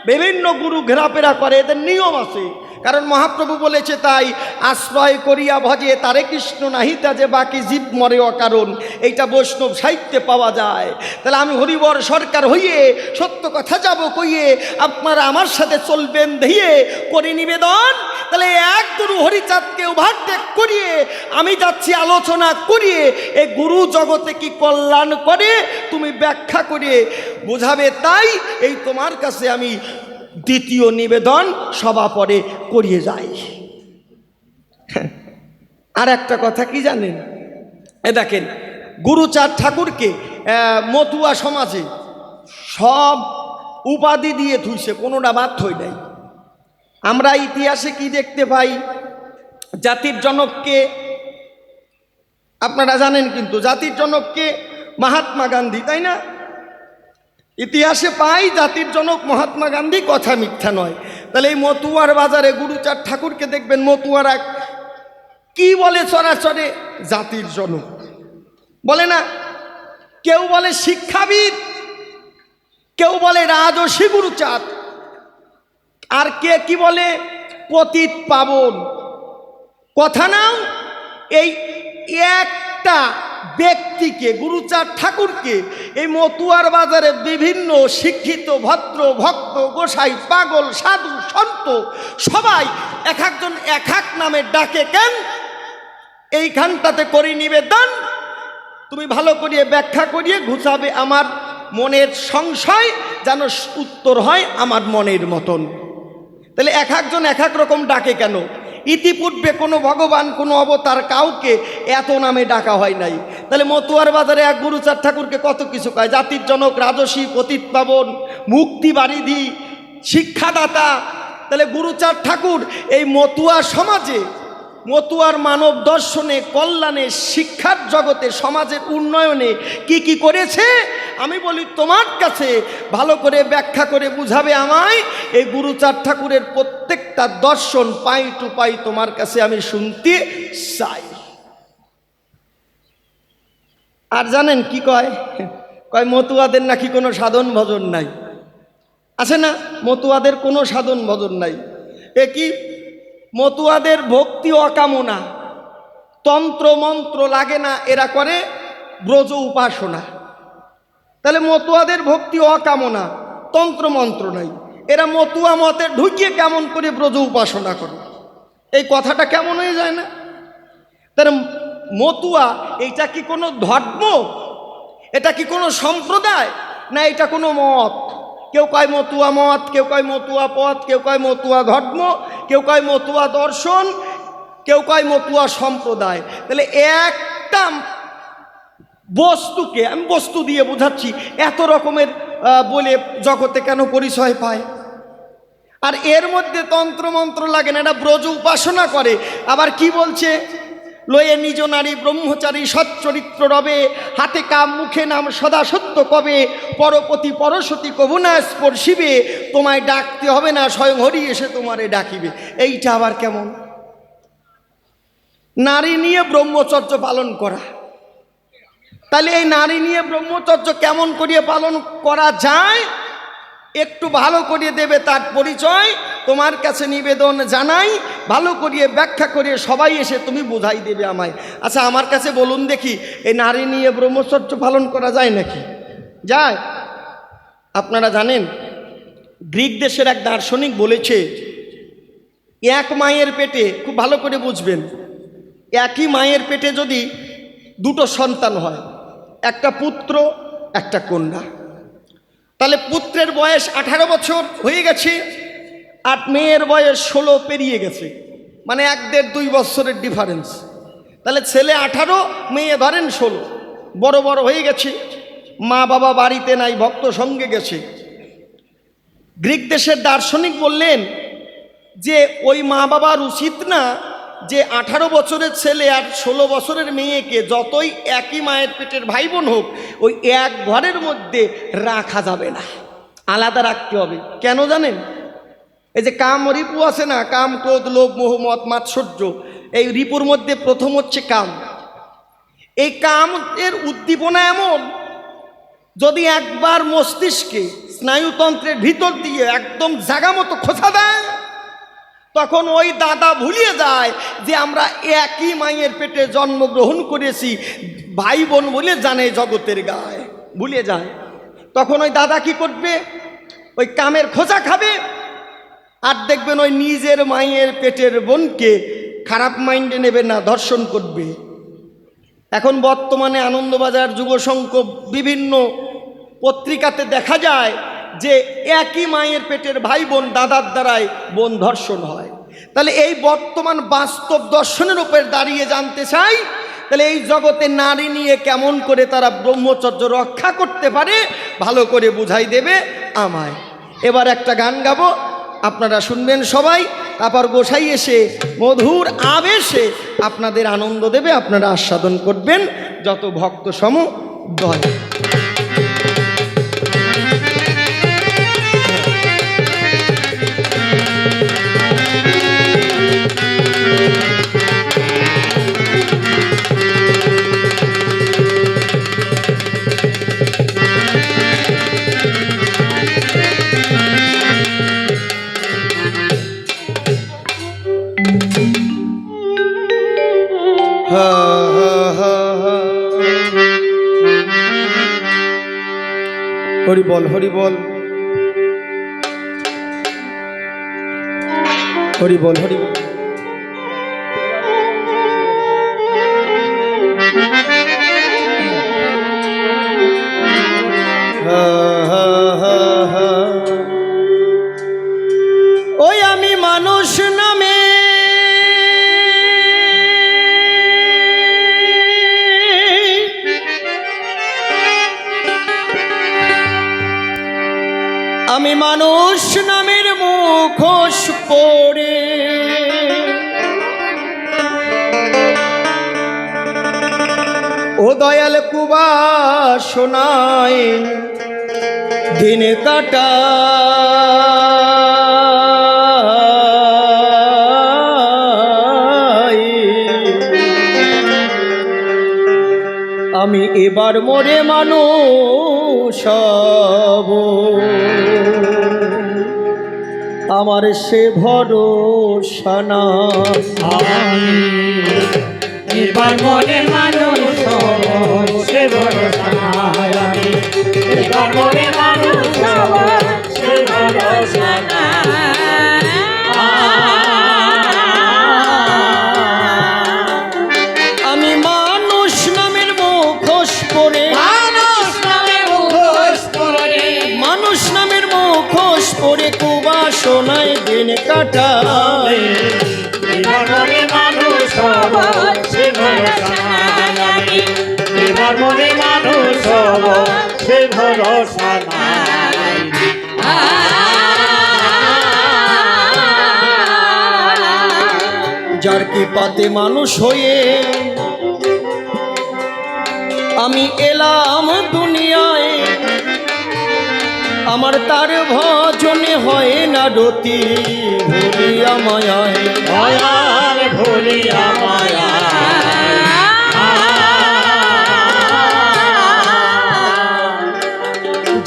বিভিন্ন গুরু ঘেরাফেরা করে, এদের নিয়ম আছে, কারণ মহাপ্রভু বলেছে তাই, আশ্রয় করিয়া ভজে তারে কৃষ্ণ নাহিতা যে বাকি জীব মরে অকারণ। এইটা বৈষ্ণব সাহিত্যে পাওয়া যায়। তাহলে আমি হরিবর সরকার হইয়ে সত্য কথা যাব কইয়ে আপনারা আমার সাথে চলবেন দিয়ে করি নিবেদন। তাহলে এক গুরু হরিচাঁদকে ওভারটেক করিয়ে আমি যাচ্ছি আলোচনা করিয়ে এই গুরু জগতে কি কল্যাণ করে তুমি ব্যাখ্যা করিয়ে বোঝাবে, তাই এই তোমার কাছে আমি দ্বিতীয় নিবেদন সভা পরে করিয়ে যাই। আর একটা কথা কি জানেন? এ দেখেন, গুরুচাঁদ ঠাকুরকে মতুয়া সমাজে সব উপাধি দিয়ে থুইছে, কোনোটা বাদ হই নাই। আমরা ইতিহাসে কি দেখতে পাই? জাতির জনককে আপনারা জানেন, কিন্তু জাতির জনককে মহাত্মা গান্ধী, তাই না? ইতিহাসে পাই জাতির জনক মহাত্মা গান্ধী, কথা মিথ্যা নয়। তাহলে এই মতুয়ার বাজারে গুরুচাঁদ ঠাকুরকে দেখবেন মতুয়ারা কি বলে চরাচরে? জাতির জনক বলে না, কেউ বলে শিক্ষাবিদ, কেউ বলে রাজর্ষি গুরুচাঁদ, আর কে কি বলে? পতিত পাবন। কথা নাও, এই একটা ব্যক্তিকে, গুরুচাঁদ ঠাকুরকে, এই মতুয়ার বাজারে বিভিন্ন শিক্ষিত ভদ্র ভক্ত গোসাই পাগল সাধু সন্ত সবাই এক একজন এক এক নামে ডাকে কেন? এইখানটাতে করি নিবেদন, তুমি ভালো করিয়ে ব্যাখ্যা করিয়ে ঘুচাবে আমার মনের সংশয়, যেন উত্তর হয় আমার মনের মতন। তাহলে এক একজন এক এক রকম ডাকে কেন? ইতিপূর্বে কোনো ভগবান, কোনো অবতার কাউকে এত নামে ডাকা হয় নাই। তাহলে মতুয়ার বাজারে এক গুরুচাঁদ ঠাকুরকে কত কিছু কয়, জাতির জনক, রাজসী, পতিত পাবন, মুক্তি বারিধি, শিক্ষাদাতা। তাহলে গুরুচাঁদ ঠাকুর এই মতুয়া সমাজে, মতুয়ার মানব দর্শনে, কল্যাণে, শিক্ষার জগতে, সমাজের উন্নয়নে কি কি করেছে আমি বলি তোমার কাছে ভালো করে ব্যাখ্যা করে বুঝাবে আমায়। এই গুরুচাঁদ ঠাকুরের প্রত্যেকটা দর্শন পাই টু পাই তোমার কাছে আমি শুনতে চাই। আর জানেন কি কয়? কয় মতুয়াদের নাকি কোনো সাধন ভজন নাই। আছে না? মতুয়াদের কোনো সাধন ভজন নাই। এ কি? মতুয়াদের ভক্তি অকামনা, তন্ত্র মন্ত্র লাগে না, এরা করে ব্রজ উপাসনা। তাহলে মতুয়াদের ভক্তি অকামনা, তন্ত্র মন্ত্র নাই, এরা মতুয়া মতে ঢুকিয়ে কেমন করে ব্রজ উপাসনা করে? এই কথাটা কেমন হয়ে যায় না? তাহলে মতুয়া এইটা কি কোনো ধর্ম? এটা কি কোনো সম্প্রদায়? না এটা কোনো মত? কেউ কয় মতুয়া মত, কেউ কয় মতুয়া পথ, কেউ কয় মতুয়া ধর্ম, কেউ কয় মতুয়া দর্শন, কেউ কয় মতুয়া সম্প্রদায়। তাহলে একটা বস্তুকে, আমি বস্তু দিয়ে বোঝাচ্ছি, এত রকমের বলে জগতে কেন পরিচয় পায়? আর এর মধ্যে তন্ত্রমন্ত্র লাগে না, এটা ব্রজ উপাসনা করে। আবার কি বলছে, লয়ে নিজ নারী ব্রহ্মচারী সচ্চরিত্র রবে, হাতে কাম মুখে নাম সদা সত্য কবে, পরপতি পরশতী কবুনা স্পর্শিবে, তোমায় ডাকতে হবে না স্বয়ং হরি এসে তোমারে ডাকিবে। এইটা আবার কেমন? নারী নিয়ে ব্রহ্মচর্য পালন করা। তাহলে এই নারী নিয়ে ব্রহ্মচর্য কেমন করিয়ে পালন করা যায় একটু ভালো করিয়ে দেবে তার পরিচয় তোমার কাছে নিবেদন জানাই, ভালো করিয়ে ব্যাখ্যা করিয়ে সবাই এসে তুমি বোঝাই দেবে আমায়। আচ্ছা আমার কাছে বলুন দেখি, এই নারী নিয়ে ব্রহ্মচর্য পালন করা যায় নাকি? যায়। আপনারা জানেন গ্রিক দেশের এক দার্শনিক বলেছে, এক মায়ের পেটে, খুব ভালো করে বুঝবেন, একই মায়ের পেটে যদি দুটো সন্তান হয়, একটা পুত্র একটা কন্যা, তাহলে পুত্রের বয়স 18 বছর হয়ে গেছে আর মেয়ের বয়স 16 পেরিয়ে গেছে, মানে 1-1.5-2 বছরের ডিফারেন্স। তাহলে ছেলে 18, মেয়ে ধরেন 16, বড় বড় হয়ে গেছে, মা বাবা বাড়িতে নাই, ভক্ত সঙ্গে গেছে। গ্রিক দেশের দার্শনিক বললেন যে ওই মা বাবার উচিত না যে 18 বছরের ছেলে আর 16 বছরের মেয়েকে যতই একই মায়ের পেটের ভাই বোন হোক ওই এক ঘরের মধ্যে রাখা যাবে না, আলাদা রাখতে হবে। কেন জানেন? এই যে কাম রিপু আছে না, কাম ক্রোধ লোভ মোহ মদ মাৎসর্য, এই রিপুর মধ্যে প্রথম হচ্ছে কাম। এই কামের উদ্দীপনা এমন, যদি একবার মস্তিষ্কে স্নায়ুতন্ত্রের ভিতর দিয়ে একদম জাগা মতো খোঁচা দেয়, তখন ওই দাদা ভুলিয়ে যায় যে আমরা একই মায়ের পেটে জন্মগ্রহণ করেছি, ভাই বোন বলে জানে জগতের গায়ে, ভুলে যায়। তখন ওই দাদা কি করবে, ওই কামের খোঁচা খাবে আর দেখবেন ওই নিজের মায়ের পেটের বোনকে খারাপ মাইন্ডে নেবে না, ধর্ষণ করবে। এখন বর্তমানে আনন্দবাজার যুবসংঘ বিভিন্ন পত্রিকাতে দেখা যায় যে একই মায়ের পেটের ভাই বোন দাদার দ্বারাই বোন ধর্ষণ হয়। তাহলে এই বর্তমান বাস্তব দর্শনের উপর দাঁড়িয়ে জানতে চাই, তাহলে এই জগতে নারী নিয়ে কেমন করে তারা ব্রহ্মচর্য রক্ষা করতে পারে ভালো করে বুঝাই দেবে আমায়। এবার একটা গান গাবো, আপনারা শুনবেন সবাই, তারপর গোসাই এসে মধুর আবেশে আপনাদের আনন্দ দেবে, আপনারা আস্বাদন করবেন যত ভক্ত সম দল। হরি বল, হরি বল, হরি বল, হরি বল। ওই আমি মানুষ নামে আমি মানুষ নামের মুখোশ পরে ও দয়াল কুবাসনায় দিন কাটাই, আমি এবার মরে মানুষ হব, আমার সে ভরসা নাই। আমি এবার মনে মানুষ হব, সে ভরসা নাই। আমি এবার মনে মানুষ হব, সে ভরসা নাই। আমি মানুষ নামের মুখোশ পরে, মানুষ নামে মুখোশ পরে, মানুষ নামের মুখোশ পরে কুবাসনায় দিন কাটাই, এবার মনে মানুষ হব, সে ভরসা নাই। আমি এবার মনে মানুষ হব, সে ভরসা নাই। যার কৃপাতে মানুষ হয়ে আমি এলাম দুনিয়ায়, আমার তার ভজনে হয় না রতি ভুলিয়া মায়ায়। দয়াল ভুলিয়া মায়ায়।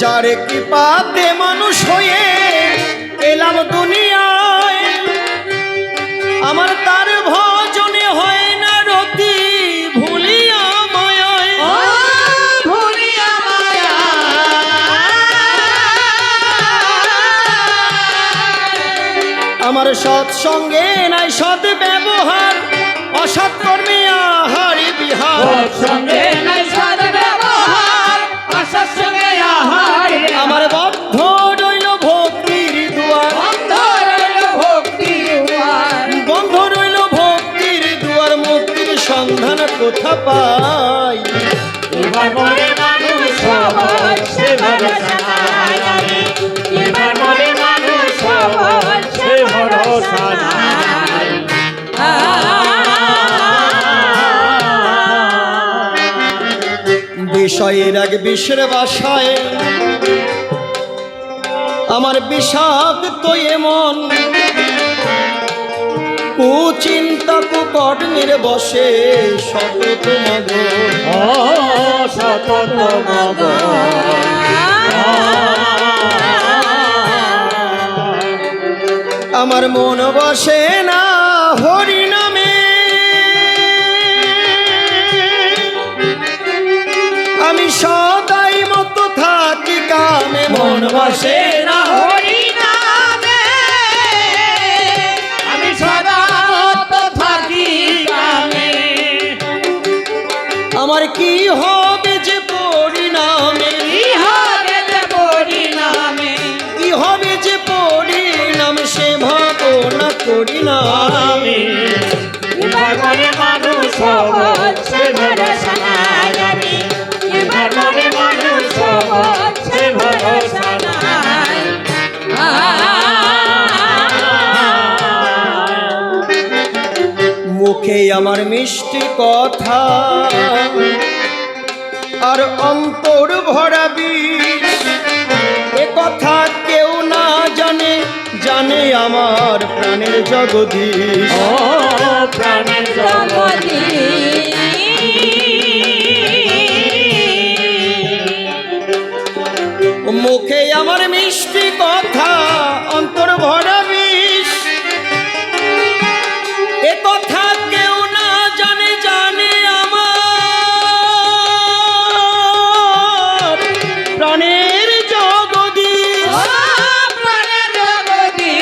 যার কৃপাতে মানুষ হয়ে এলাম দুনিয়ায়, আমার তার ভজনে হয় না রতি ভুলিয়া মায়ায়। ভুলিয়া আমার সৎসঙ্গে নাই সৎ ব্যবহার, অসৎ কর্মে আহারে বিহার। সঙ্গে নাই সদ ব্যবহার, অসৎ সঙ্গে আহার। আমার বদ্ধ রইল ভক্তির দুয়ার, বন্ধ রইল ভক্তির দুয়ার। বন্ধ রইল ভক্তির দুয়ার, মুক্তির সন্ধান কোথা পাই? এবার মনে মানুষ সহজ, সে ভরসা নাই। এবার মনে মানুষ সহজ, সে ভরসা নাই। বিষয়ের এক বিষের বাসায় আমার বিষাক্ত এমন, কুচিন্তা কুকর্মের বসে সতত মগন। ও সতত মগন। আমার মন বসে না হরি নামে, আমি সদাই মতো থাকি কামে। মন বসে না হরি নামে, আমি সদা তো থাকি কামে। আমার কি হবে যে পরিণামে? কি হবে যে পরিণামে? কি হবে যে পরিণাম সে ভাবনা করি না আমি। এবার মনে মানুষ সহজ, সে ভরসা নাই। আমি এবার মনে মানুষ সহজ, সে ভরসা নাই। মুখে আমার মিষ্টি কথা আর অন্তর ভরা বিষ, এ কথা কেউ না জানে, জানে আমার প্রাণের জগদীশ। ও প্রাণের জগদী, মুখে আমার মিষ্টি কথা অন্তর ভরা বিষ, এ কথা কেউ না জানে, জানে আমার প্রাণের জগদীশ। ও প্রাণের জগদী।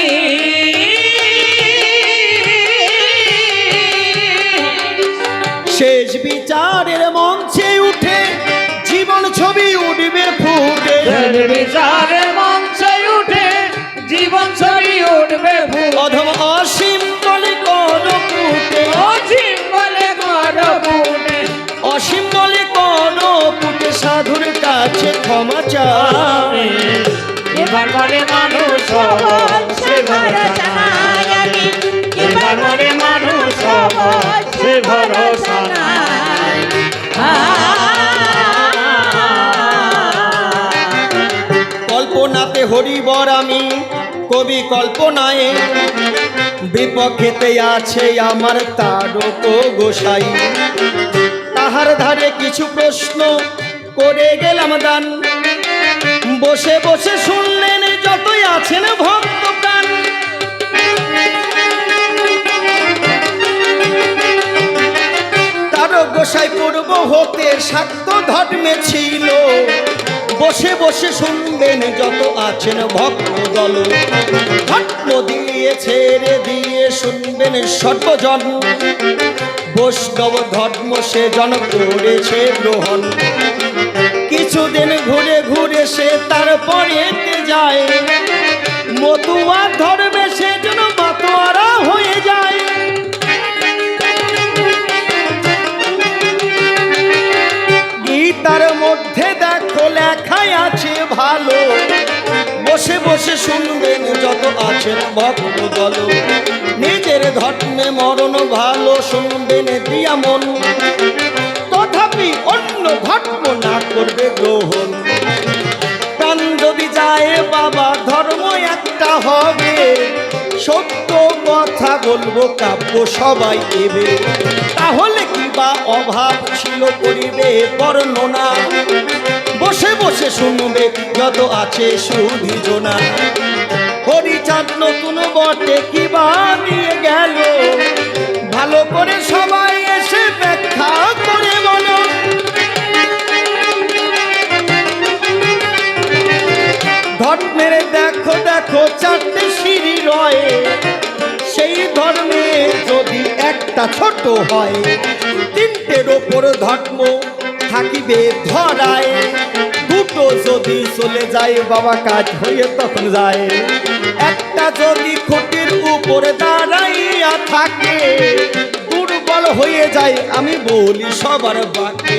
শেষ বিচারের মঞ্চে উঠে জীবন ছবি উঠবে ফুটে। বিচারের মঞ্চে উঠে জীবন ছবি উঠবে ফুটে। অধম অসীম বলে কর পুটে, অসীম বলে কর পুটে। অসীম বলে কর পুটে, সাধুর কাছে ক্ষমা চাই। এবার মনে মানুষ সহজ, সে ভরসা নাই। আমি এবার মনে মানুষ সহজ, সে ভরসা নাই। কল্পনাতে হরিবর আমি কবি কল্পনায়, বিপক্ষেতে আছে আমার তারক গোসাই। তাহার ধারে কিছু প্রশ্ন করে গেলাম দান, বসে বসে শুনলেন যতই আছেন ভক্ত প্রাণ। তারক গোসাই পূর্ব হতে শাক্ত ধর্মে ছিল, বসে বসে শুনবেন যত আছেন ভক্ত দল। ধর্ম দিয়ে ছেড়ে দিয়ে শুনবেন সর্বজন, বৈষ্ণব ধর্ম সে জন করেছে গ্রহণ। কিছুদিন ঘুরে ঘুরে সে তারপরে যায়, মতুয়া ধর্মে সে যেন মাতোয়ারা হয়ে যায়। গীতার মধ্যে দেখো লেখায় যত আছেন ভক্ত দল, নিজের ধর্মে মরণ ভালো শুনবেন দিয়া মন, তথাপি অন্য ধর্ম না করবে গ্রহণ। প্রাণ যদি যায় বাবা ধর্ম একটা হবে, সত্য কথা বলবো কাব্য সবাই দেবে, তাহলে কি বা অভাব ছিল করিবে বর্ণনা, বসে বসে শুনবে যত আছে সুবিজনা। হরিচাঁদ নতুন বটে কি বা নিয়ে গেল, ভালো করে সবাই এসে ব্যাখ্যা করে বলো। ধর্মের দেখো দেখো চারটে সিঁড়ি রয়, সেই ধর্মে যদি একটা ছোট হয়, তিনটের ওপর ধর্ম থাকিবে ধরায়, দুটো যদি চলে যায় বাবা কাজ হয়ে তখন যায়, একটা যদি খুঁটির উপরে দাঁড়াইয়া থাকে, দুর্বল হয়ে যায় আমি বলি সবার বাকি।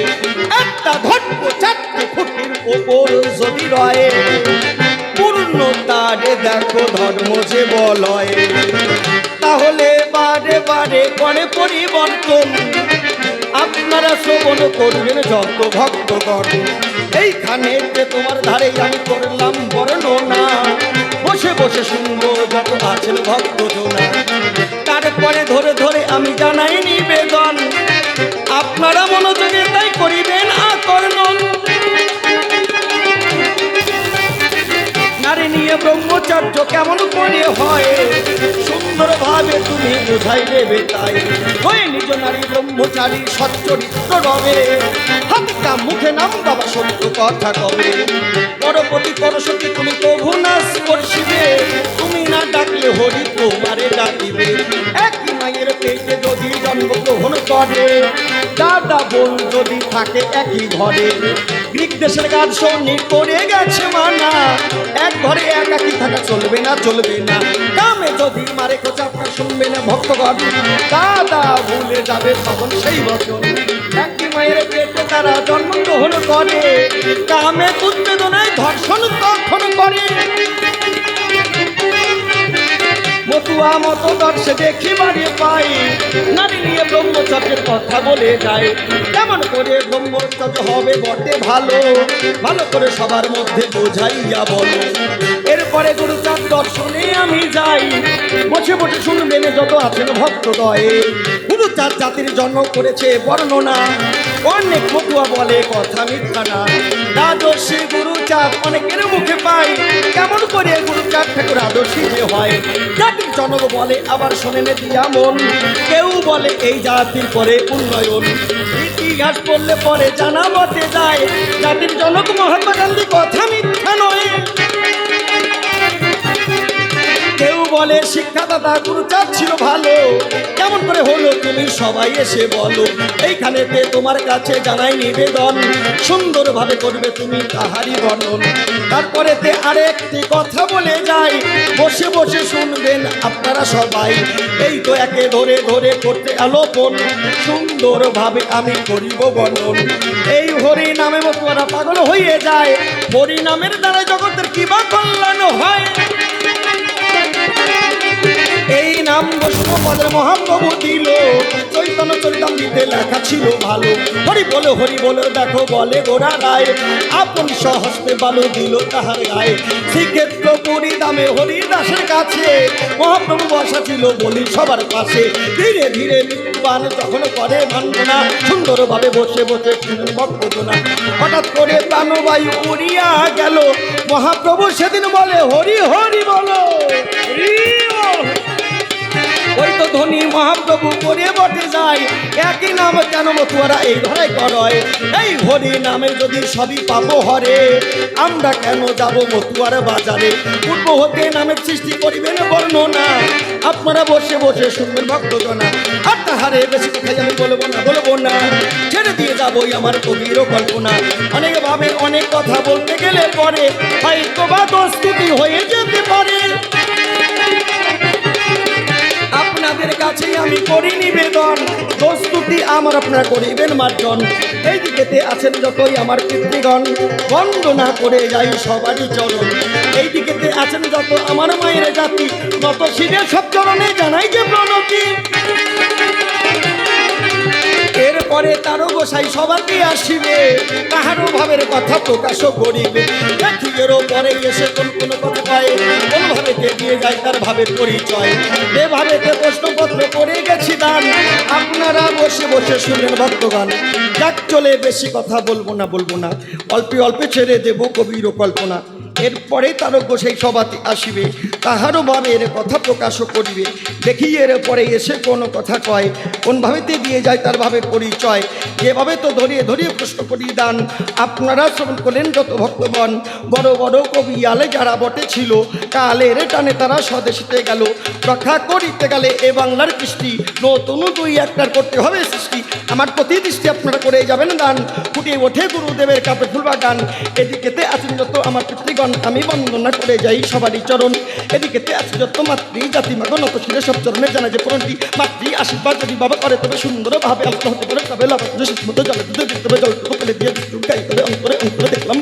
একটা ধর্ম চারটে খুঁটির উপর যদি রয়, পূর্ণতারে দেখো ধর্ম যে বলয়, তাহলে বারে বারে করে পরিবর্তন, আপনারা শ্রবণ করবেন যত ভক্তগণ। এইখানে তোমার ধারে আমি করলাম বর্ণনা, বসে বসে শুনবো যত আছেন ভক্তজনা। তারপরে ধরে ধরে আমি জানাই নিবেদন, আপনারা মনোযোগে তাই করিবেন আকর্ষণ। নারী নিয়ে ব্রহ্মচর্য কেমন করে হয়, সুন্দরভাবে তুমি বোঝাই দেবে তাই। হয়ে নিজ নারী ব্রহ্মচারী সচ্চরিত্র রবে, হাতটা মুখে নাম বাবা সত্য কথা কবে। পরপতি পরশতি তুমি প্রভু নাশ করছিবে, তুমি না ডাকলে হরি তোমারে ডাকিবে। একই মায়ের পেটে যদি জন্মগ্রহণ করে, দাদা বোন যদি থাকে একই ঘরে, গ্রিক দেশের গার্জনী করে গেছে মানা, এক ঘরে একাকি থাকা চলবে না চলবে না। কামে যদি মারে খোঁজা আপনার শুনবে না ভক্তগণ, দাদা ভুলে যাবে তখন সেই বচন। একই মায়ের পেটে তারা জন্মগ্রহণ করে, কামে উদ্বেদনায় ধর্ষণ তখন করে। মতুয়া মতো দর্শে দেখি বাড়ি পাই, নারী নিয়ে ব্রহ্মচর্যের কথা বলে যায়। কেমন করে ব্রহ্মচর্য হবে বটে ভালো, ভালো করে সবার মধ্যে বোঝাইয়া বলো। এরপরে গুরুচাঁদ দর্শনে আমি যাই, বসে বসে শুনবেন যত আছেন ভক্তদয়ে। গুরুচাঁদ জাতির জন্ম করেছে বর্ণনা, অনেক মতুয়া বলে কথা মিথ্যা না। রাজর্ষি গুরুচাঁদ অনেকের মুখে পাই, কেমন করে গুরুচাঁদ ঠাকুর আদর্শী যে হয়। জাতির জনক বলে আবার শোনেন দিয়া মন, কেউ বলে এই জাতির পরে উন্নয়ন। ইতিহাস পড়লে পরে জানা মতে যায়, জাতির জনক মহাত্মা গান্ধী কথা মিথ্যা নয়। কেউ বলে শিক্ষাদাতা গুরুচাঁদ ছিল ভালো, কেমন করে হলো তুমি সবাই এসে বলো। এইখানেতে তোমার কাছে জানাই নিবেদন, সুন্দরভাবে করবে তুমি তাহারি বর্ণন। তারপরেতে আরেকটি কথা বলে যাই, বসে বসে শুনবেন আপনারা সবাই। এই তো একে ধরে ধরে করতে আলোপন, সুন্দরভাবে আমি করিব বর্ণন। এই হরি নামে মতুয়ারা পাগল হয়ে যায়, হরি নামের দ্বারা জগতের কিবা কল্যাণ হয়। এই নাম বৈষ্ণবদের মহাপ্রভু দিল, চৈতন্য চরিতামৃতে লেখা ছিল ভালো। হরি বলে দেখো বলে গোরা রায়, আপন সহস্তে বালু দিল তাহার গায়ে। শ্রীক্ষেত্র পুরী দামে হরিদাসের কাছে, মহাপ্রভু বসা ছিল বলি সবার পাশে। ধীরে ধীরে মৃত্যুবান যখন করে ভান্ডনা, সুন্দরভাবে বসে বসে ভক্তজনা। হঠাৎ করে প্রাণবায়ু উড়িয়া গেল, মহাপ্রভু সেদিন বলে হরি হরি বলো। ওই তো ধনী মহাপ্রভু করে বটে যায়, একই নাম কেন মতুয়ারা এই ধরাই করয়। এই হরি নামে যদি সবই পাবো হরে, আমরা কেন যাব মতুয়ার বাজারে। পূর্ব হতে নামের সৃষ্টি করিবেন বর্ণনা, আপনারা বসে বসে শুনবেন ভক্তজনা। আর তাহারে বেশি কথাই আমি বলবো না, ছেড়ে দিয়ে যাবোই আমার কবির কল্পনা। অনেক ভাবে অনেক কথা বলতে গেলে পরে হয়তো বা দোষ ত্রুটি হয়ে যেতে পারে। আপনাদের কাছে আমি করি নিবেদন, দোষ ত্রুটি আমার আপনারা করিবেন মার্জন। এই দিকেতে আছেন যতই আমার পিতৃগণ, বন্দনা করে যাই সবারই চরণ। এই দিকেতে আছেন যত আমার মায়ের জাতি, নত শিরে সব চরণে জানাই যে প্রণতি। এরপরে তারও গোসাই সবাকে আসিবে, কাহারও ভাবের কথা প্রকাশ করিবে। এর পরে এসে কোন কোন কথা কয়, কোন ভাবেতে দিয়ে যায় তার ভাবের পরিচয়। এ ভাবেতে প্রশ্নপত্র করে গেছি দান, আপনারা বসে বসে শুনলেন ভক্তগান। যাক চলে, বেশি কথা বলবো না, অল্পে অল্পে ছেড়ে দেব কবির কল্পনা। এরপরে তারও গোসাই সবাতে আসিবে, তাহারও ভাবের কথা প্রকাশ করিবে। দেখি এর পরে এসে কোনো কথা কয়, কোন ভাবেতে দিয়ে যায় তার ভাবের পরিচয়। এভাবে তো ধরিয়ে ধরিয়ে প্রশ্ন করি দান, আপনারা শ্রবণ করলেন যত ভক্তগণ। বড় বড় কবি আলে যারা বটে ছিল, কালের টানে তারা স্বদেশিতে গেল। রক্ষা করিতে গেলে এ বাংলার কৃষ্টি, নতুন দুই একটার করতে হবে সৃষ্টি। আমার প্রতি দৃষ্টি আপনারা করে যাবেন দান, ফুটে ওঠে গুরুদেবের কাপে ফুলবা গান। এদিকেতে আছেন যত আমার পিতৃগণ, আমি বন্দনা করে যাই সবারই চরণ। এদিকেতে আছে যত মাতৃ জাতি মাগো, নত শিরে সব চরণে জানা যে প্রণতি। মাতৃ আশীর্বাদ যদি বাবা করে তবে সুন্দরভাবে আলোচনা হতে পারে, তবে লাভ মতো জলে দুধে দিতে হবে, জল ফেলে দিয়ে গাই তবে অন্তরে অন্তরে দেখলাম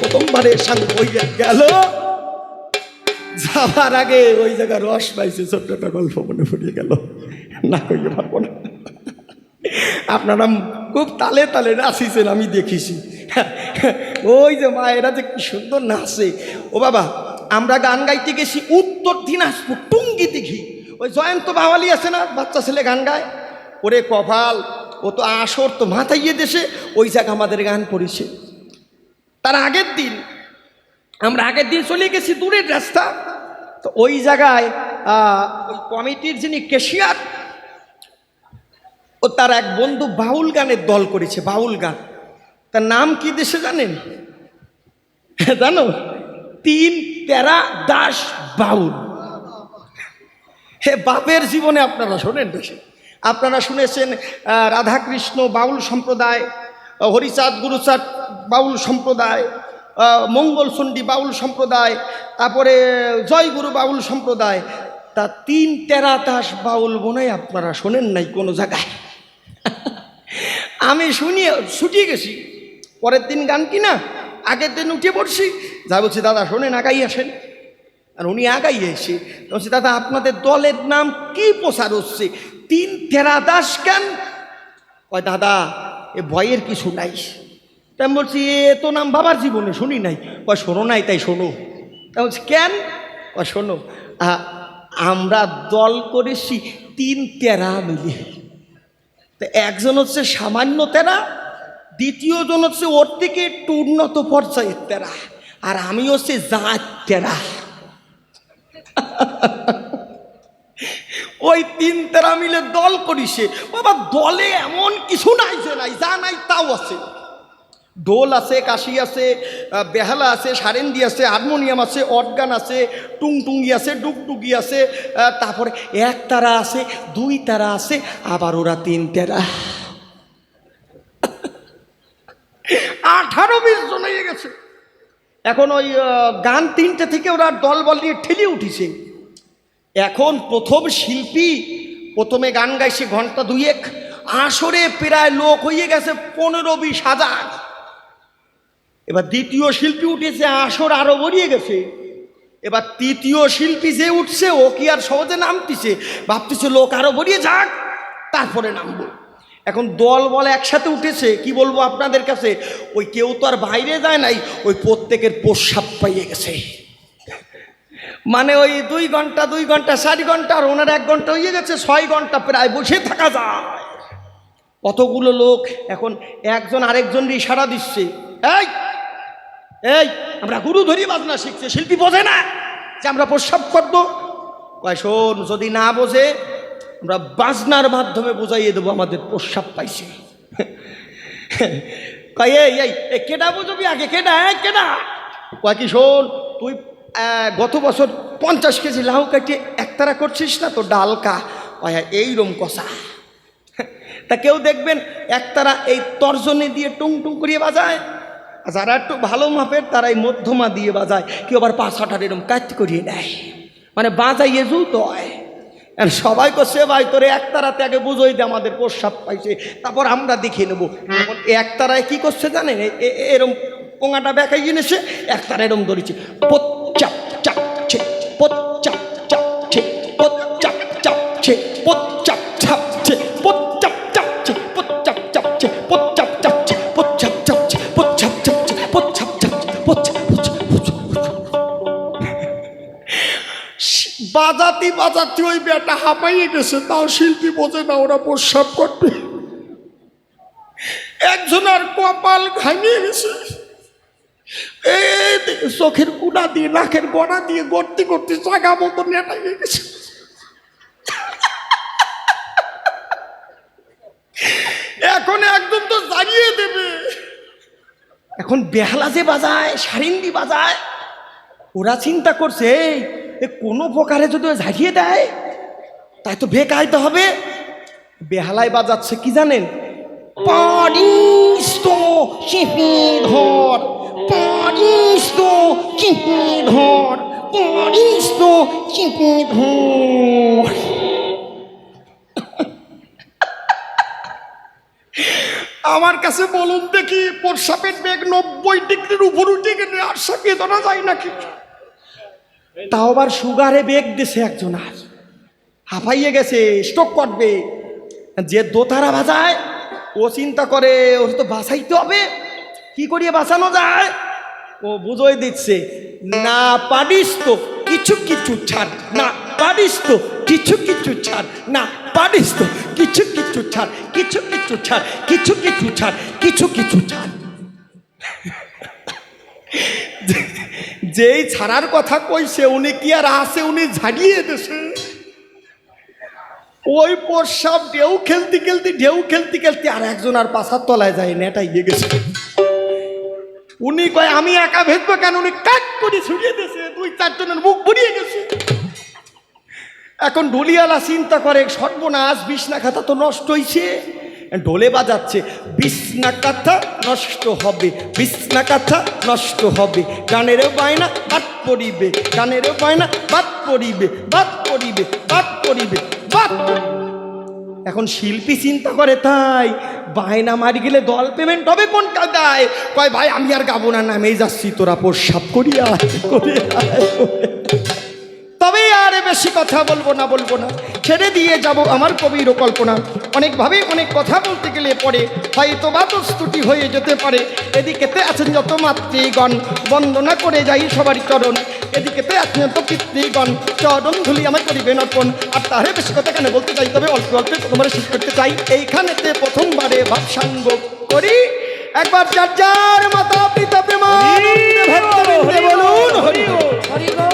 প্রথমবারে সাঙ্গ হইয়া গেল। যাবার আগে ওই জায়গায় রস পাইছে, ছোট্ট একটা গল্প মনে পড়িয়ে গেল, না কইতে পারবো না। আপনারা খুব তালে তালে নাচিছেন, আমি দেখেছি। ওই যে মায়েরা যে কি সুন্দর নাচে। ও বাবা, আমরা গান গাইতে গেছি উত্তর দিনাজপুর টুঙ্গি দিঘি। ওই জয়ন্ত বাওয়ালি আছে না, বাচ্চা ছেলে গান গায়, ওরে কপাল, ও তো আসর তো মাথাইয়ে দেশে, ওই জায়গা আমাদের গান পড়েছে। তার আগের দিন আমরা চলে গেছি দূরের রাস্তা, তো ওই জায়গায় ওই কমিটির যিনি ক্যাশিয়ার, ও তার এক বন্ধু বাউল গানের দল করেছে, বাউল গান। তার নাম কি দেশে জানেন? জানো? 3 টেরা দাস বাউল। হে বাপের জীবনে আপনারা শোনেন দেশে, আপনারা শুনেছেন রাধাকৃষ্ণ বাউল সম্প্রদায়, হরিচাঁদ গুরুচাঁদ বাউল সম্প্রদায়, মঙ্গলচণ্ডী বাউল সম্প্রদায়, তারপরে জয়গুরু বাউল সম্প্রদায়। তা 3 টেরা দাস বাউল বোনাই আপনারা শোনেন নাই কোনো জায়গায়। আমি ছুটিয়ে গেছি, পরের দিন গান কিনা আগের দিন উঠে পড়ছি, যা বলছি দাদা শোনেন আগাই আসেন। আর উনি আগাই এসে বলছি, দাদা আপনাদের দলের নাম কি প্রচার হচ্ছে, 3 টেরা দাস কেন? কয় দাদা এ ভয়ের কিছু নাই। তাই বলছি এ তো নাম বাবার জীবনে শুনি নাই। কয় শোনো নাই তাই শোনো। তা বলছি কেন? কয় শোনো, আমরা দল করেছি 3 টেরা মিলে। তো একজন হচ্ছে সামান্য তেরা, দ্বিতীয় জন হচ্ছে ওর থেকে একটু উন্নত পর্যায়ের তেরা, আর আমি হচ্ছে জাত তেরা। ওই 3 টেরা মিলে দল করিছে। বাবা দলে এমন কিছু নাই যে নাই, যা নাই তাও আছে। ঢোল আছে, কাশি আছে, বেহালা আছে, সারেন্দি আছে, হারমোনিয়াম আছে, অর্গান আছে, টুংটুঙ্গি আছে, ডুগডুগি আছে, তারপরে 1 তারা আছে, 2 তারা আছে, আবার ওরা 3 টেরা। 18-20 জন হয়ে গেছে। এখন ওই গান 3টে থেকে ওরা দল বল নিয়ে ঠেলে উঠেছে। এখন প্রথম শিল্পী প্রথমে গান গাইছে ঘন্টা 2-1, আসরে প্রায় লোক হয়ে গেছে 15-20 হাজার। এবার দ্বিতীয় শিল্পী উঠেছে, আসর আরো বড়িয়ে গেছে। এবার তৃতীয় শিল্পী যে উঠছে ও কি আর সহজে নামতেছে, ভাবতেছে লোক আরো বড়িয়ে যাক তারপরে নামবো। এখন দল বলে একসাথে উঠেছে, কি বলবো আপনাদের কাছে, ওই কেউ তো আর বাইরে যায় নাই, ওই প্রত্যেকের প্রস্রাব পাইয়ে গেছে। মানে ওই 2 ঘন্টা 4 ঘন্টা, আর ওনার 1 ঘন্টা হয়ে গেছে, 6 ঘন্টা প্রায় বসে থাকা যায়। কতগুলো লোক এখন একজন আরেকজনের ইশারা দিচ্ছে, এই এই আমরা গুরু ধরি বাজনা শিখছে, শিল্পী বোঝে না যে আমরা প্রস্রাব করবো। কয় শোন, যদি না বোঝে আমরা বাজনার মাধ্যমে বোঝাইয়ে দেবো আমাদের প্রস্রাব পাইছে। কয় এই কেডা বুঝবি আগে, কেডা কেডা? কয় কি শোন, তুই গত বছর 50 কেজি লাউ কাটিয়ে 1 তারা করছিস না, তো ডালকা এইরম কষা। তা কেউ দেখবেন 1 তারা এই তর্জনী দিয়ে টুং টুং করিয়ে বাজায়, যারা একটু ভালো মাপের তারাই মধ্যমা দিয়ে বাজায়, কেউ আবার 5-8 এরম কাট করিয়ে নেয়, মানে বাজাইয়ে জুত হয়। আর সবাই করছে ভাই তোরে একতারাতে আগে বুঝোই দে আমাদের প্রস্রাব পাইছে, তারপর আমরা দেখে নেবো। এখন একতারায় কি করছে জানেন, এরম পোঙাটা বেঁকাই এনেছে, একতারা এরম ধরেছে, পচ্চাপ চাপছে, পচ্চাপ চাপছে, পচ্চাপ চাপছে, পচ্চাপ চাপছে, পচ্চাপ চাপছে, পচ্চাপ চাপছে, পচ্চাপ চাপছে, পচ্চাপ চাপছে, পচ্চাপ চাপছে, পচ্চাপ চাপছে, পচ্চাপ বাজাতি বাজাতি ওই বেটা হাঁপাইয়ে গেছে, তাও শিল্পী বোঝে না ওরা প্রস্রাব করবে। একজন আর কপাল ঘামিয়ে গেছে, এই চোখের কুড়া দিয়ে নাকের গোড়া দিয়ে গড়তে গড়তে জাগা মতো নেটাইয়ে গেছে। এখন একদম তো জাগিয়ে দেবে। এখন বেহালা যে বাজায়, সারিন্দি বাজায়, ওরা চিন্তা করছে কোনো প্রকারে যদি ঝাঁকিয়ে দেয় তাই তো বেকাইতে হবে। বেহালায় বাজাচ্ছে কি জানেন, পারিস তো চিপি ধর, পারিস তো চিপি ধর, পারিস তো চিপি ধর। আমার কাছে বলুন দেখি, প্রস্রাবের বেগ 90 ডিগ্রির উপর উঠে গেলে আর সাকিয়ে ধরা যায় নাকি? তাও আবার সুগারে বেগ দিছে একজন, আর হাঁপাইয়ে গেছে, স্ট্রোক করবে। যে দোতারা বাজায় ও চিন্তা করে ওর তো বাঁচাইতে হবে, কি করিয়ে বাঁচানো যায়, ও বুঝোই দিচ্ছে, না পারিস তো কিছু কিছু ছাড়, না পারিস তো কিছু কিছু ছাড়, না পারিস তো কিছু কিছু ছাড়, কিছু কিছু ছাড়, কিছু কিছু ছাড়, কিছু কিছু ছাড়। যেই ছাড়ার কথা কইছে উনি কি আর আছে, উনি ঝাড়িয়ে দিছে। ওই প্রস্রাব ঢেউ খেলতে খেলতে ঢেউ খেলতে খেলতে আর একজন আর পাশার তলায় যায়, নেটাই দিয়ে গেছে। উনি কয় আমি একা ভেজবো কেন, উনি কাট করে ছুড়িয়ে দিয়েছে, 2-4 জনের মুখ বুড়িয়ে গেছে। এখন ঢুলিয়ালা চিন্তা করে সর্বনাশ, বিছনা খাতা তো নষ্ট হইছে, ঢোলে বাজাচ্ছে, বিছনা কাঁথা নষ্ট হবে, বিছনা কাঁথা নষ্ট হবে, গানেরও বায়না বাদ পড়িবে, গানেরও বায়না বাদ পড়িবে, বাদ পড়িবে, বাদ পড়িবে, বাদ পড়িবে। এখন শিল্পী চিন্তা করে তাই বায়না মারি গেলে দল পেমেন্ট হবে কোন কাদায়, কয় ভাই আমি আর গাবো না, নামেই যাচ্ছি, তোরা প্রস্রাব করিয়া করে তবে আর বেশি কথা বলবো না, ছেড়ে দিয়ে যাব আমার কবির কল্পনা। অনেকভাবে অনেক কথা বলতে গেলে পরে হয়তো বাতস্তুতি হয়ে যেতে পারে। এদিকেতে আছেন যত মাতৃগণ, বন্দনা করে যাই সবার চরণ, এদিকেতে আছেন যত পিতৃগণ, চরণ ধুলি আমার করিবেন অর্পণ। আর তাহলে বেশি কথা কেন বলতে চাই, তবে অল্প অল্পে তোমার শেষ করতে চাই। এইখানেতে প্রথমবারে ভাবসাঙ্গ করি, একবার যার যার মাতা পিতা প্রেমানন্দে ভক্তবৃন্দে বলুন হরি বল।